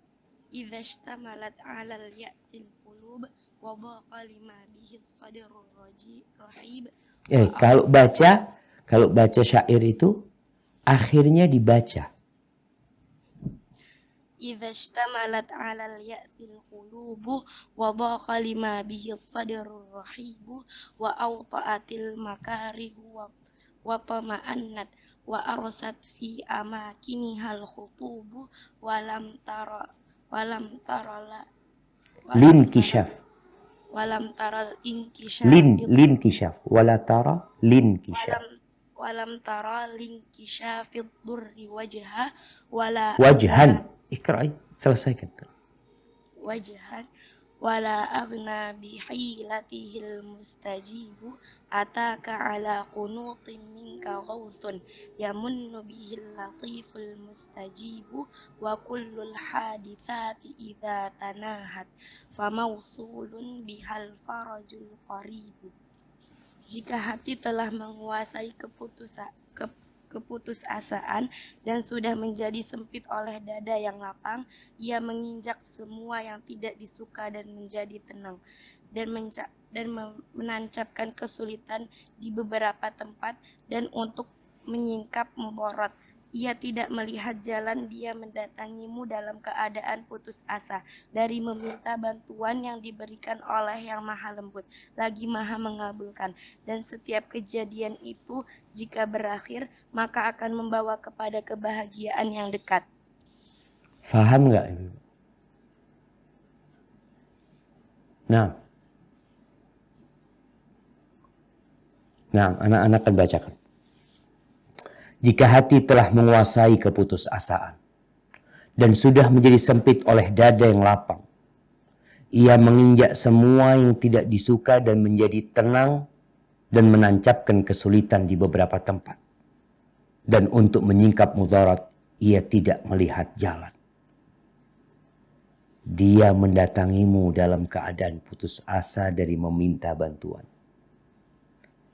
Idza ishtamalat 'alal ya'sil qulub wa baqa lima bihi sadrur rahib. Kalau baca syair itu akhirnya dibaca. Idza ishtamalat 'alal ya'sil qulubu wa daqa lima bihi sadrur rahibu wa awta'atil makarihu wa tama'annat wa arsat fi amakinihal khutubu wa lam tara linkishaf linkishaf wala tara linkishaf walam tara linkishafid durri wajhan Iqra'i, selesaikan. Wajhan wala aghna bihilatihil mustajibu ataka ala qunutin minka ghawthun yamunnu bihil latiful mustajibu wa kullul hadithati idza tanahat famausulun bihal farajul qaribu. Jika hati telah menguasai keputusasaan dan sudah menjadi sempit oleh dada yang lapang, ia menginjak semua yang tidak disuka dan menjadi tenang dan menancapkan kesulitan di beberapa tempat dan untuk menyingkap mudarat. Ia tidak melihat jalan, dia mendatangimu dalam keadaan putus asa dari meminta bantuan yang diberikan oleh yang maha lembut, lagi maha mengabulkan. Dan setiap kejadian itu jika berakhir, maka akan membawa kepada kebahagiaan yang dekat. Faham nggak Ibu? Nah, anak-anak akan bacakan. Jika hati telah menguasai keputusasaan dan sudah menjadi sempit oleh dada yang lapang, ia menginjak semua yang tidak disuka dan menjadi tenang dan menancapkan kesulitan di beberapa tempat. Dan untuk menyingkap mudarat, ia tidak melihat jalan. Dia mendatangimu dalam keadaan putus asa dari meminta bantuan.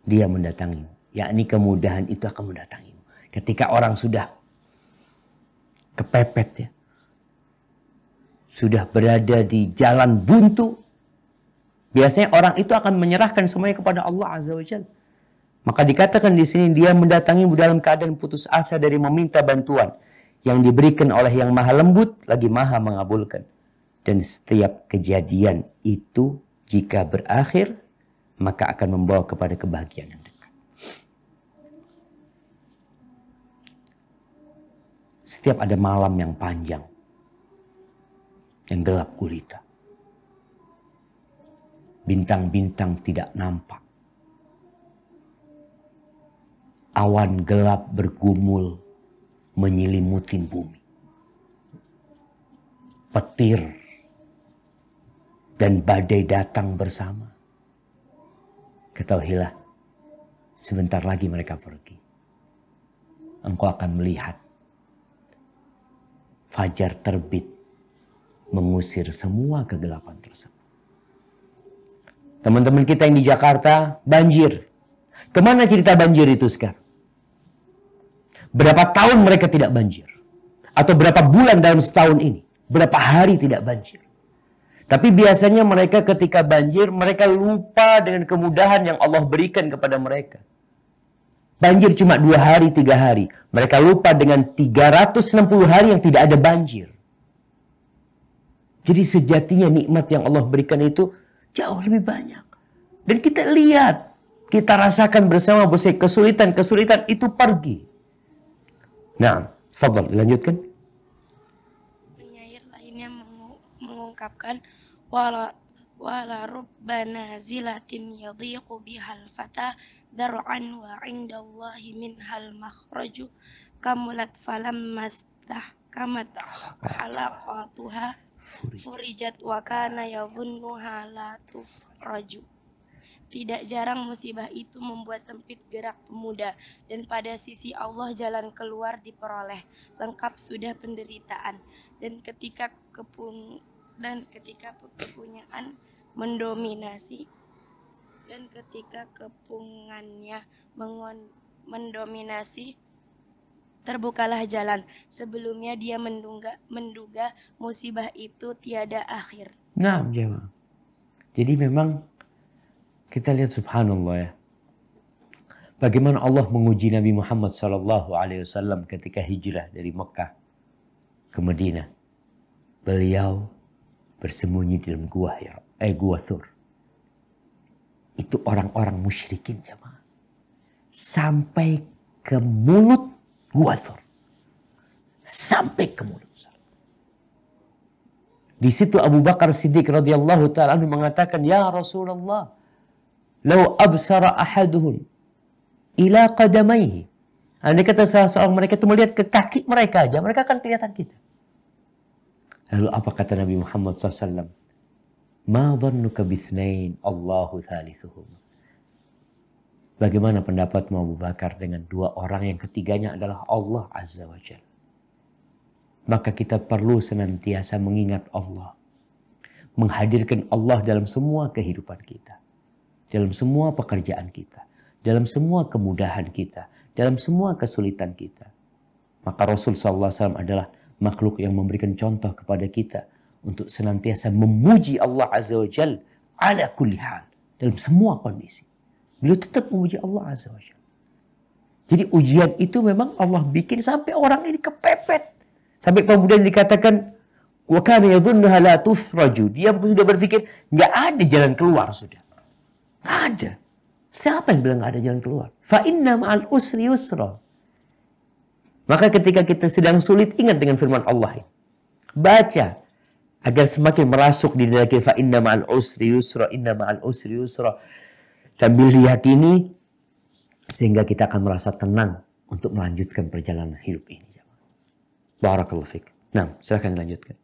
Dia mendatangimu, yakni kemudahan itu akan mendatangimu. Ketika orang sudah kepepet ya, sudah berada di jalan buntu, biasanya orang itu akan menyerahkan semuanya kepada Allah Azza wa Jalla. Maka dikatakan di sini dia mendatangimu dalam keadaan putus asa dari meminta bantuan yang diberikan oleh yang maha lembut lagi maha mengabulkan. Dan setiap kejadian itu jika berakhir maka akan membawa kepada kebahagiaan yang dekat. Setiap ada malam yang panjang, yang gelap gulita, bintang-bintang tidak nampak, awan gelap bergumul menyelimuti bumi, petir dan badai datang bersama. Ketahuilah, sebentar lagi mereka pergi. Engkau akan melihat fajar terbit mengusir semua kegelapan tersebut. Teman-teman kita yang di Jakarta banjir. Kemana cerita banjir itu sekarang? Berapa tahun mereka tidak banjir? Atau berapa bulan dalam setahun ini? Berapa hari tidak banjir? Tapi biasanya mereka ketika banjir, mereka lupa dengan kemudahan yang Allah berikan kepada mereka. Banjir cuma 2 hari, 3 hari. Mereka lupa dengan 360 hari yang tidak ada banjir. Jadi sejatinya nikmat yang Allah berikan itu jauh lebih banyak. Dan kita lihat, kita rasakan bersama bahwa kesulitan-kesulitan itu pergi. Nah, fadhal, dilanjutkan. Penyair lainnya mengungkapkan wala rubbana zilatin yadhiqu bihal fata dar'an wa 'indallahi minhal makhraju kamulat falamma istahkamat halaqatuha furijat wa kana yadhunnuha la tufraju. Tidak jarang musibah itu membuat sempit gerak pemuda, dan pada sisi Allah jalan keluar diperoleh, lengkap sudah penderitaan. Dan ketika kepunyaan mendominasi, dan ketika kepungannya mendominasi, terbukalah jalan. Sebelumnya dia menduga musibah itu tiada akhir. Nah, jemaah. Jadi memang kita lihat subhanallah ya. Bagaimana Allah menguji Nabi Muhammad SAW ketika hijrah dari Mekah ke Madinah. Beliau bersembunyi di dalam gua Thur. Itu orang-orang musyrikin jemaah. Sampai ke mulut gua Thur. Sampai ke mulut. Di situ Abu Bakar Siddiq radhiyallahu ta'ala anhu mengatakan, "Ya Rasulullah, lau absara ahaduhum ila qadamaihi." Andai kata salah seorang mereka itu melihat ke kaki mereka aja, mereka akan kelihatan kita. Lalu apa kata Nabi Muhammad SAW? Ma dhannuka bithnain Allahu thalithuhum. Bagaimana pendapatmu Abu Bakar dengan 2 orang yang ketiganya adalah Allah Azza wa Jalla? Maka kita perlu senantiasa mengingat Allah. Menghadirkan Allah dalam semua kehidupan kita. Dalam semua pekerjaan kita. Dalam semua kemudahan kita. Dalam semua kesulitan kita. Maka Rasul SAW adalah makhluk yang memberikan contoh kepada kita. Untuk senantiasa memuji Allah Azza wa Jal. Ala kulli hal. Dalam semua kondisi. Beliau tetap memuji Allah Azza wa Jal. Jadi ujian itu memang Allah bikin sampai orang ini kepepet. Sampai kemudian dikatakan, wa kana yadhunnuha la tufraju. Dia sudah berpikir, nggak ada jalan keluar sudah. Nggak ada. Siapa yang bilang nggak ada jalan keluar? Fa inna ma'al usri yusra. Maka ketika kita sedang sulit, ingat dengan firman Allah. Baca. Agar semakin merasuk di dalam kita. Fa inna ma'al usri yusra. Inna ma'al usri yusra. Sambil diyakini. Sehingga kita akan merasa tenang untuk melanjutkan perjalanan hidup ini. Barakallahu fiik. Nah, silakan dilanjutkan.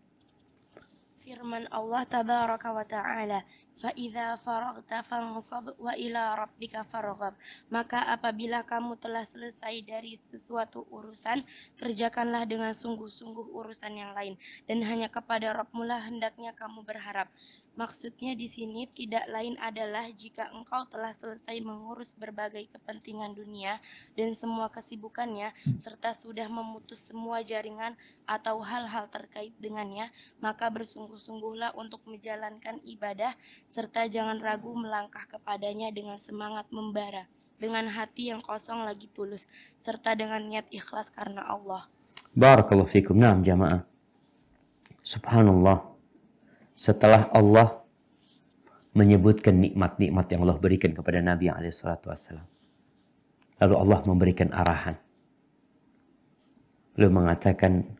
Firman Allah tabaraka wa ta'ala, "Fa'idza faragta fansab wa ila rabbika farghab." Maka apabila kamu telah selesai dari sesuatu urusan, kerjakanlah dengan sungguh-sungguh urusan yang lain, dan hanya kepada Rabb-Mu lah hendaknya kamu berharap. Maksudnya di sini tidak lain adalah jika engkau telah selesai mengurus berbagai kepentingan dunia dan semua kesibukannya, serta sudah memutus semua jaringan atau hal-hal terkait dengannya, maka bersungguh-sungguhlah untuk menjalankan ibadah, serta jangan ragu melangkah kepadanya dengan semangat membara, dengan hati yang kosong lagi tulus, serta dengan niat ikhlas karena Allah. Barakallahu fikum. Naam jamaah. Subhanallah. Setelah Allah menyebutkan nikmat-nikmat yang Allah berikan kepada Nabi SAW, lalu Allah memberikan arahan. Lalu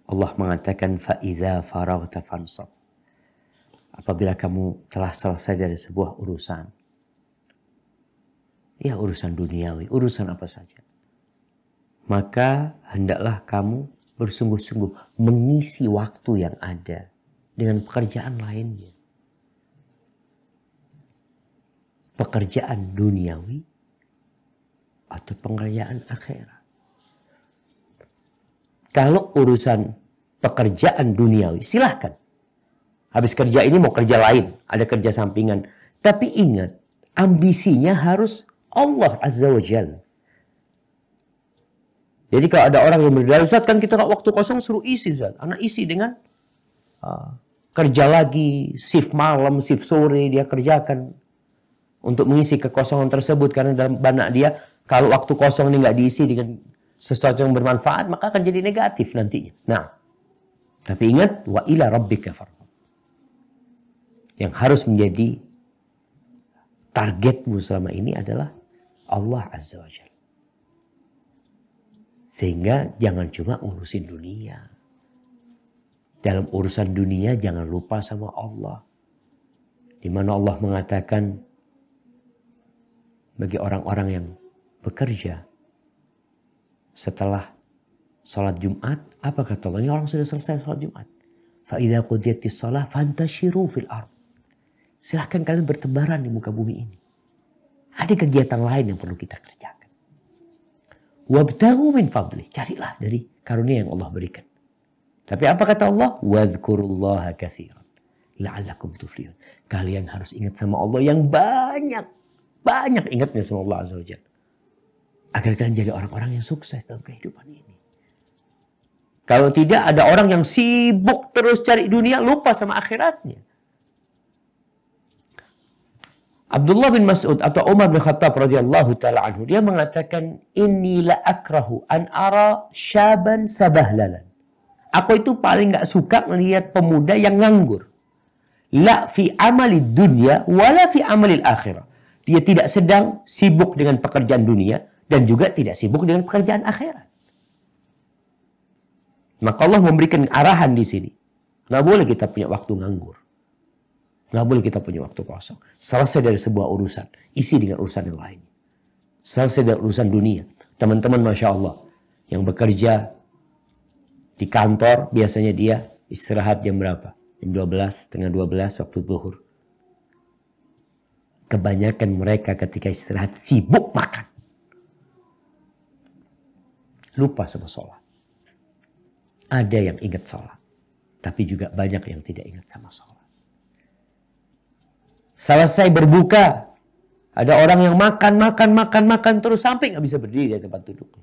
Allah mengatakan, فَإِذَا فَرَغْتَ فَانْصَبْ. Apabila kamu telah selesai dari sebuah urusan, ya urusan duniawi, urusan apa saja, maka hendaklah kamu bersungguh-sungguh mengisi waktu yang ada dengan pekerjaan lainnya. Pekerjaan duniawi atau pekerjaan akhirat. Kalau urusan pekerjaan duniawi, silahkan. Habis kerja ini mau kerja lain, ada kerja sampingan. Tapi ingat, ambisinya harus Allah Azza wa Jalla. Jadi kalau ada orang yang berdalil, Ustaz kan kita waktu kosong suruh isi, Ustaz. Anak isi dengan kerja lagi, shift malam, shift sore dia kerjakan untuk mengisi kekosongan tersebut. Karena dalam benak dia, kalau waktu kosong ini nggak diisi dengan sesuatu yang bermanfaat, maka akan jadi negatif nantinya. Nah, tapi ingat, wa ila rabbika farghab. Yang harus menjadi targetmu selama ini adalah Allah Azza wa Jalla. Sehingga jangan cuma ngurusin dunia. Dalam urusan dunia jangan lupa sama Allah. Di mana Allah mengatakan bagi orang-orang yang bekerja setelah salat Jumat, apa kata Allah? Ini orang sudah selesai salat Jumat. Fa idza qudiyatis shalah fantashiru fil ardh. Silahkan kalian bertebaran di muka bumi ini. Ada kegiatan lain yang perlu kita kerjakan. Wabtaghu min fadlih. Carilah dari karunia yang Allah berikan. Tapi apa kata Allah? Wadhkurullaha katsiran la'allakum tuflihun. Kalian harus ingat sama Allah yang banyak. Banyak ingatnya sama Allah Azza wa Jalla. Agar kalian jadi orang-orang yang sukses dalam kehidupan ini. Kalau tidak, ada orang yang sibuk terus cari dunia, lupa sama akhiratnya. Abdullah bin Mas'ud atau Umar bin Khattab radhiyallahu ta'ala anhu, dia mengatakan, inni la akrahu an ara syaban sabahlalan. Aku itu paling gak suka melihat pemuda yang nganggur. La fi amali dunya wala fi amali akhirah. Dia tidak sedang sibuk dengan pekerjaan dunia dan juga tidak sibuk dengan pekerjaan akhirat. Maka Allah memberikan arahan di sini. Gak boleh kita punya waktu nganggur. Gak boleh kita punya waktu kosong. Selesai dari sebuah urusan, isi dengan urusan yang lain. Selesai dari urusan dunia. Teman-teman Masya Allah yang bekerja di kantor, biasanya dia istirahat jam berapa? Jam 12, setengah 12 waktu zuhur. Kebanyakan mereka ketika istirahat sibuk makan. Lupa sama sholat. Ada yang ingat sholat. Tapi juga banyak yang tidak ingat sama sholat. Selesai berbuka. Ada orang yang makan terus sampai nggak bisa berdiri dari tempat duduknya.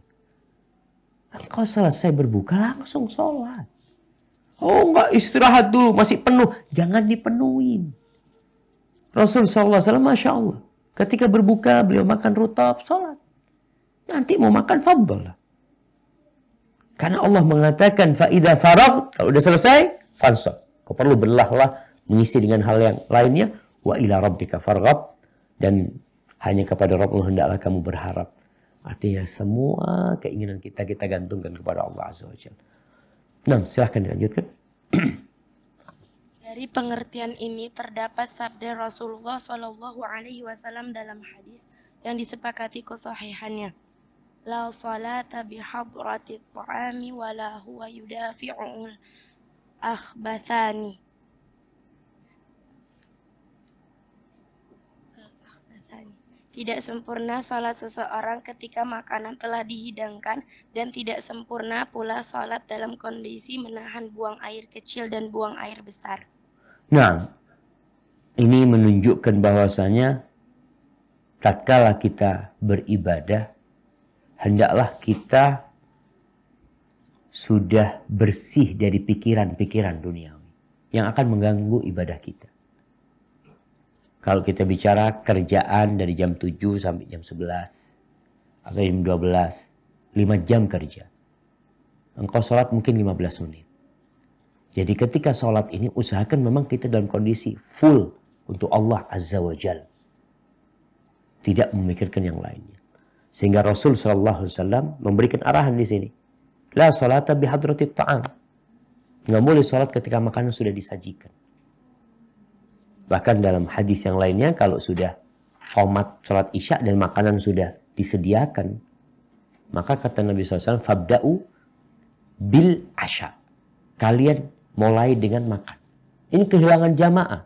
Engkau selesai berbuka langsung sholat. Oh enggak, istirahat dulu, masih penuh. Jangan dipenuhin. Rasul SAW, Masya Allah. Ketika berbuka, beliau makan rutab, sholat. Nanti mau makan, fadl. Karena Allah mengatakan, فَإِذَا فَرَغْتَ, kalau udah selesai, fansab. Kau perlu berlahlah mengisi dengan hal yang lainnya. Wa ila rabbika farghab. Dan hanya kepada Rabb hendaklah kamu berharap. Artinya semua keinginan kita gantungkan kepada Allah Azza wa Jalla. Nah, silahkan dilanjutkan. Dari pengertian ini terdapat sabda Rasulullah Shallallahu Alaihi Wasallam dalam hadis yang disepakati kesahihannya. La salata bihadratit ta'ami wala huwa yudafi'ul akhbathani. Tidak sempurna salat seseorang ketika makanan telah dihidangkan, dan tidak sempurna pula salat dalam kondisi menahan buang air kecil dan buang air besar. Nah, ini menunjukkan bahwasanya tatkala kita beribadah, hendaklah kita sudah bersih dari pikiran-pikiran duniawi yang akan mengganggu ibadah kita. Kalau kita bicara kerjaan dari jam 7 sampai jam 11 atau jam 12, 5 jam kerja. Engkau sholat mungkin 15 menit. Jadi ketika sholat ini usahakan memang kita dalam kondisi full untuk Allah Azza wa Jal. Tidak memikirkan yang lainnya. Sehingga Rasul SAW memberikan arahan di sini. La salata bihadratit ta'am. Nggak boleh sholat ketika makanan sudah disajikan. Bahkan dalam hadis yang lainnya, kalau sudah qomat sholat isya dan makanan sudah disediakan, maka kata Nabi SAW, fabda'u bil asya. Kalian mulai dengan makan. Ini kehilangan jamaah.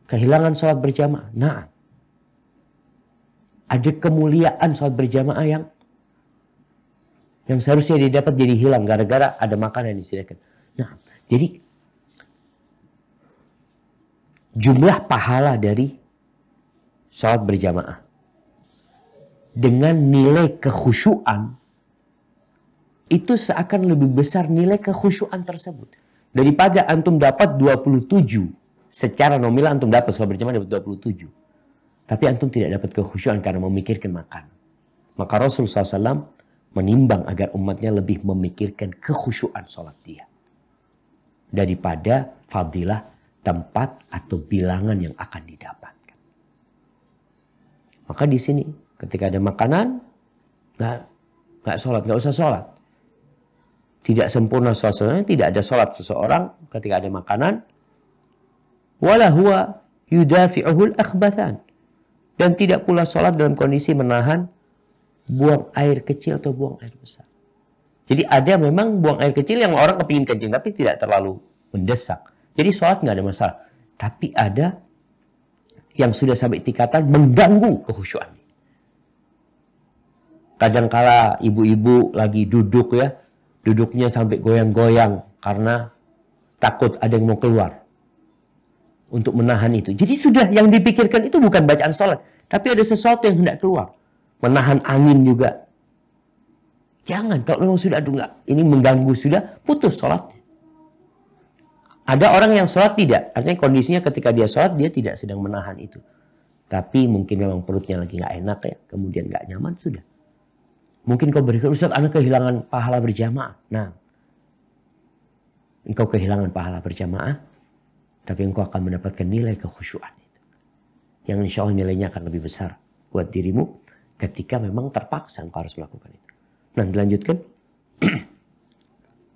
Kehilangan sholat berjamaah. Nah, ada kemuliaan sholat berjamaah yang seharusnya didapat jadi hilang gara-gara ada makanan yang disediakan. Nah, jadi jumlah pahala dari sholat berjamaah dengan nilai kekhusyuan itu seakan lebih besar nilai kekhusyuan tersebut daripada antum dapat 27. Secara nominal antum dapat sholat berjamaah dapat 27. Tapi antum tidak dapat kekhusyuan karena memikirkan makan. Maka Rasulullah SAW menimbang agar umatnya lebih memikirkan kekhusyuan sholat dia daripada fadilah tempat atau bilangan yang akan didapatkan. Maka di sini ketika ada makanan, nggak sholat, nggak usah sholat. Tidak sempurna sholat seseorang, tidak ada sholat seseorang ketika ada makanan. Wala huwa yudafi'uhul akhbathan. Dan tidak pula sholat dalam kondisi menahan buang air kecil atau buang air besar. Jadi ada memang buang air kecil yang orang kepingin kencing, tapi tidak terlalu mendesak. Jadi sholat nggak ada masalah. Tapi ada yang sudah sampai tingkatan mengganggu kekhusyuan. Kadangkala ibu-ibu lagi duduk ya, duduknya sampai goyang-goyang karena takut ada yang mau keluar untuk menahan itu. Jadi sudah yang dipikirkan itu bukan bacaan sholat, tapi ada sesuatu yang hendak keluar. Menahan angin juga. Jangan, kalau memang sudah aduh enggak, ini mengganggu sudah, putus sholatnya. Ada orang yang sholat tidak, artinya kondisinya ketika dia sholat dia tidak sedang menahan itu. Tapi mungkin memang perutnya lagi nggak enak ya, kemudian nggak nyaman sudah. Mungkin kau berikan, Ustaz, anak kehilangan pahala berjamaah. Nah, engkau kehilangan pahala berjamaah, tapi engkau akan mendapatkan nilai kekhusyuan itu. Yang insya Allah nilainya akan lebih besar buat dirimu ketika memang terpaksa engkau harus melakukan itu. Nah, dilanjutkan.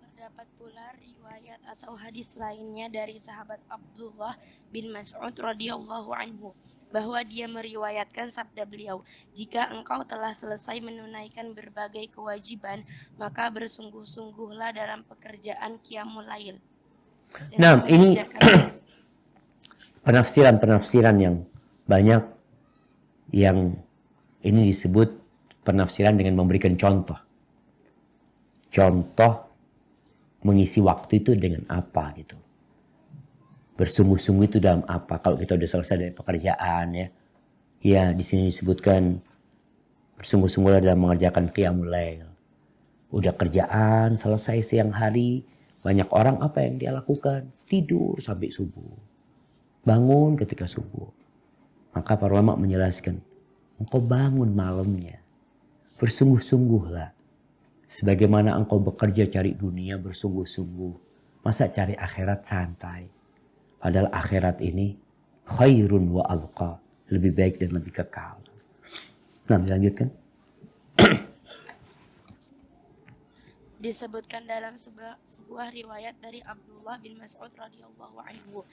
Terdapat pula riwayat atau hadis lainnya dari sahabat Abdullah bin Mas'ud radhiyallahu anhu bahwa dia meriwayatkan sabda beliau, jika engkau telah selesai menunaikan berbagai kewajiban, maka bersungguh-sungguhlah dalam pekerjaan qiyamul lail. Nah, ini penafsiran-penafsiran yang banyak yang ini disebut penafsiran dengan memberikan contoh. Contoh mengisi waktu itu dengan apa gitu. Bersungguh-sungguh itu dalam apa? Kalau kita udah selesai dari pekerjaan ya. Ya, di sini disebutkan bersungguh-sungguhlah dalam mengerjakan qiyamul lail. Udah kerjaan selesai siang hari, banyak orang apa yang dia lakukan? Tidur sampai subuh. Bangun ketika subuh. Maka para ulama menjelaskan, engkau bangun malamnya. Bersungguh-sungguhlah. Sebagaimana engkau bekerja cari dunia bersungguh-sungguh. Masa cari akhirat santai? Padahal akhirat ini khairun wa abqa. Lebih baik dan lebih kekal. Nah, dilanjutkan. Disebutkan dalam sebuah riwayat dari Abdullah bin Mas'ud radhiyallahu anhu.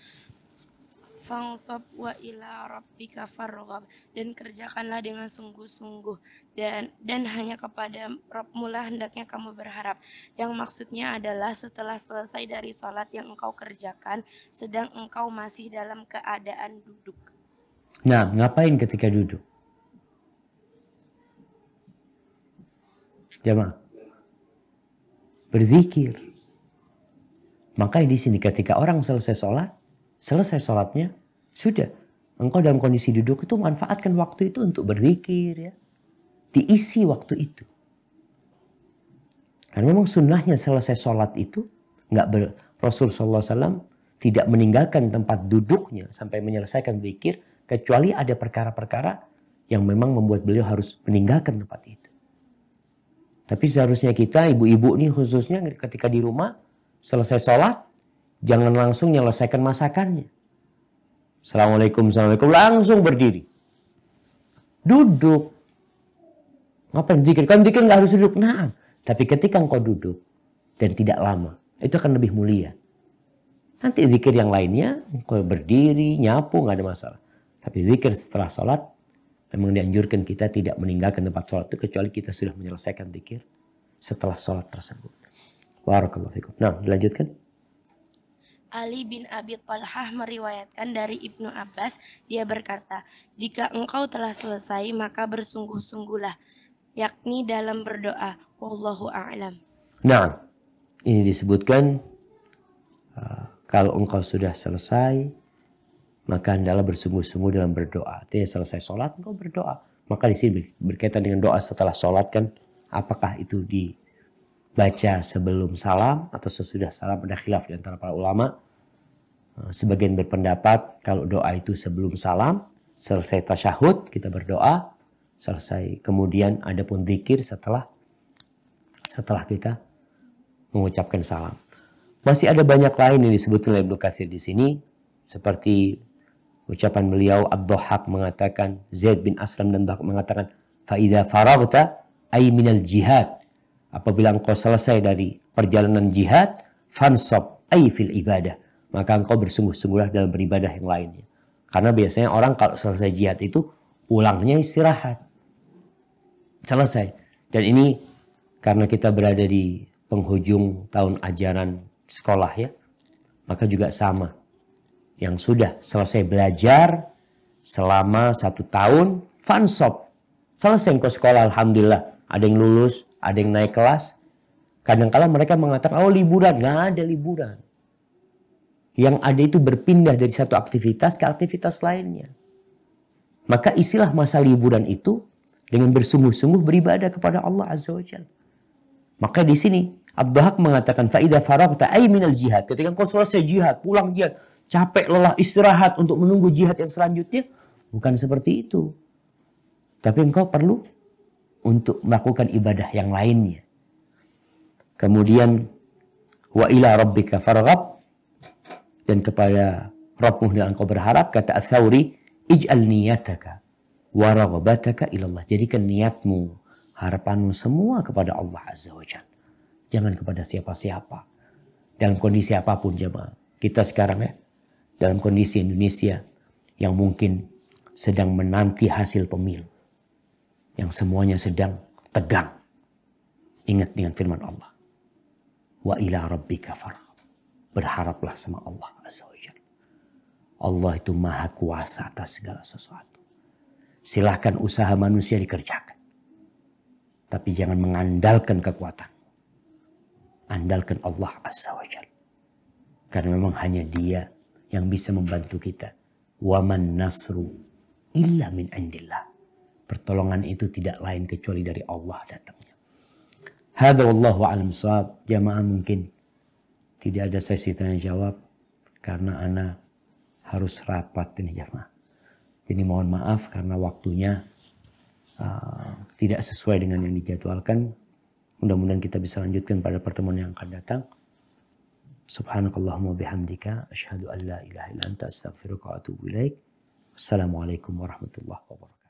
fansab wa ila rabbika farghab, dan kerjakanlah dengan sungguh-sungguh dan hanya kepada Rabbmu lah hendaknya kamu berharap. Yang maksudnya adalah setelah selesai dari salat yang engkau kerjakan sedang engkau masih dalam keadaan duduk. Nah, ngapain ketika duduk? Jamaah, berzikir. Makanya di sini ketika orang selesai sholatnya, sudah. Engkau dalam kondisi duduk itu manfaatkan waktu itu untuk berzikir ya. Diisi waktu itu. Karena memang sunnahnya selesai sholat itu, Rasul SAW tidak meninggalkan tempat duduknya sampai menyelesaikan zikir, kecuali ada perkara-perkara yang memang membuat beliau harus meninggalkan tempat itu. Tapi seharusnya kita, ibu-ibu nih khususnya ketika di rumah, selesai sholat, jangan langsung menyelesaikan masakannya. Assalamualaikum, langsung berdiri. Duduk. Ngapain zikir? Kan zikir nggak harus duduk. Nah, tapi ketika engkau duduk dan tidak lama, itu akan lebih mulia. Nanti zikir yang lainnya, engkau berdiri, nyapu, nggak ada masalah. Tapi zikir setelah sholat, memang dianjurkan kita tidak meninggalkan tempat sholat itu kecuali kita sudah menyelesaikan zikir setelah sholat tersebut. Barakallahu fikum. Nah, dilanjutkan. Ali bin Abi Thalhah meriwayatkan dari Ibnu Abbas, dia berkata, jika engkau telah selesai maka bersungguh-sungguhlah, yakni dalam berdoa. Wallahu a'lam. Nah, ini disebutkan kalau engkau sudah selesai, maka hendaklah bersungguh-sungguh dalam berdoa. Artinya selesai sholat, engkau berdoa. Maka di sini berkaitan dengan doa setelah sholat kan, apakah itu dibaca sebelum salam atau sesudah salam? Ada khilaf di antara para ulama. Sebagian berpendapat kalau doa itu sebelum salam, selesai tasyahud kita berdoa, selesai kemudian adapun zikir setelah kita mengucapkan salam. Masih ada banyak lain yang disebutkan oleh Ibnu Katsir di sini, seperti ucapan beliau Ad-Dhahhak mengatakan, Zaid bin Aslam dan Dhahhak mengatakan, fa idza faraghta ay minal jihad. Apabila engkau selesai dari perjalanan jihad, fansab ay fil ibadah. Maka engkau bersungguh-sungguhlah dalam beribadah yang lainnya. Karena biasanya orang kalau selesai jihad itu pulangnya istirahat. Selesai. Dan ini karena kita berada di penghujung tahun ajaran sekolah ya. Maka juga sama. Yang sudah selesai belajar selama 1 tahun, fansab. Selesai engkau sekolah, alhamdulillah. Ada yang lulus, ada yang naik kelas. Kadang-kadang mereka mengatakan, oh liburan. Nggak ada liburan. Yang ada itu berpindah dari satu aktivitas ke aktivitas lainnya. Maka isilah masa liburan itu dengan bersungguh-sungguh beribadah kepada Allah Azza wa Jalla. Maka di sini Ad-Dhahhak mengatakan, fa idza faraghta ay minal jihad. Ketika engkau selesai jihad, pulang jihad, capek, lelah, istirahat untuk menunggu jihad yang selanjutnya. Bukan seperti itu. Tapi engkau perlu untuk melakukan ibadah yang lainnya. Kemudian, wa ila rabbika farghab. Dan kepada Rabbmu yang engkau berharap, kata Ats-Tsauri, ij'al niyataka wa raghabataka ilallah. Jadikan niatmu, harapanmu semua kepada Allah Azza wa Jalla. Jangan kepada siapa-siapa. Dalam kondisi apapun jemaah. Kita sekarang ya, dalam kondisi Indonesia yang mungkin sedang menanti hasil pemilu. Yang semuanya sedang tegang. Ingat dengan firman Allah. Wa ila rabbika farghab. Berharaplah sama Allah Azza wa Jalla. Allah itu maha kuasa atas segala sesuatu. Silahkan usaha manusia dikerjakan. Tapi jangan mengandalkan kekuatan. Andalkan Allah Azza wa Jalla. Karena memang hanya Dia yang bisa membantu kita. Wa man nasru illa min indillah. Pertolongan itu tidak lain kecuali dari Allah datangnya. Hadza wallahu a'lam shawab. Jamaah mungkin tidak ada sesi tanya jawab karena ana harus rapat ini jamaah. Jadi mohon maaf karena waktunya tidak sesuai dengan yang dijadwalkan. Mudah-mudahan kita bisa lanjutkan pada pertemuan yang akan datang. Subhanakallahumma bihamdika asyhadu an la ilaha illa anta astaghfiruka wa atubu ilaik. Wassalamualaikum warahmatullahi wabarakatuh.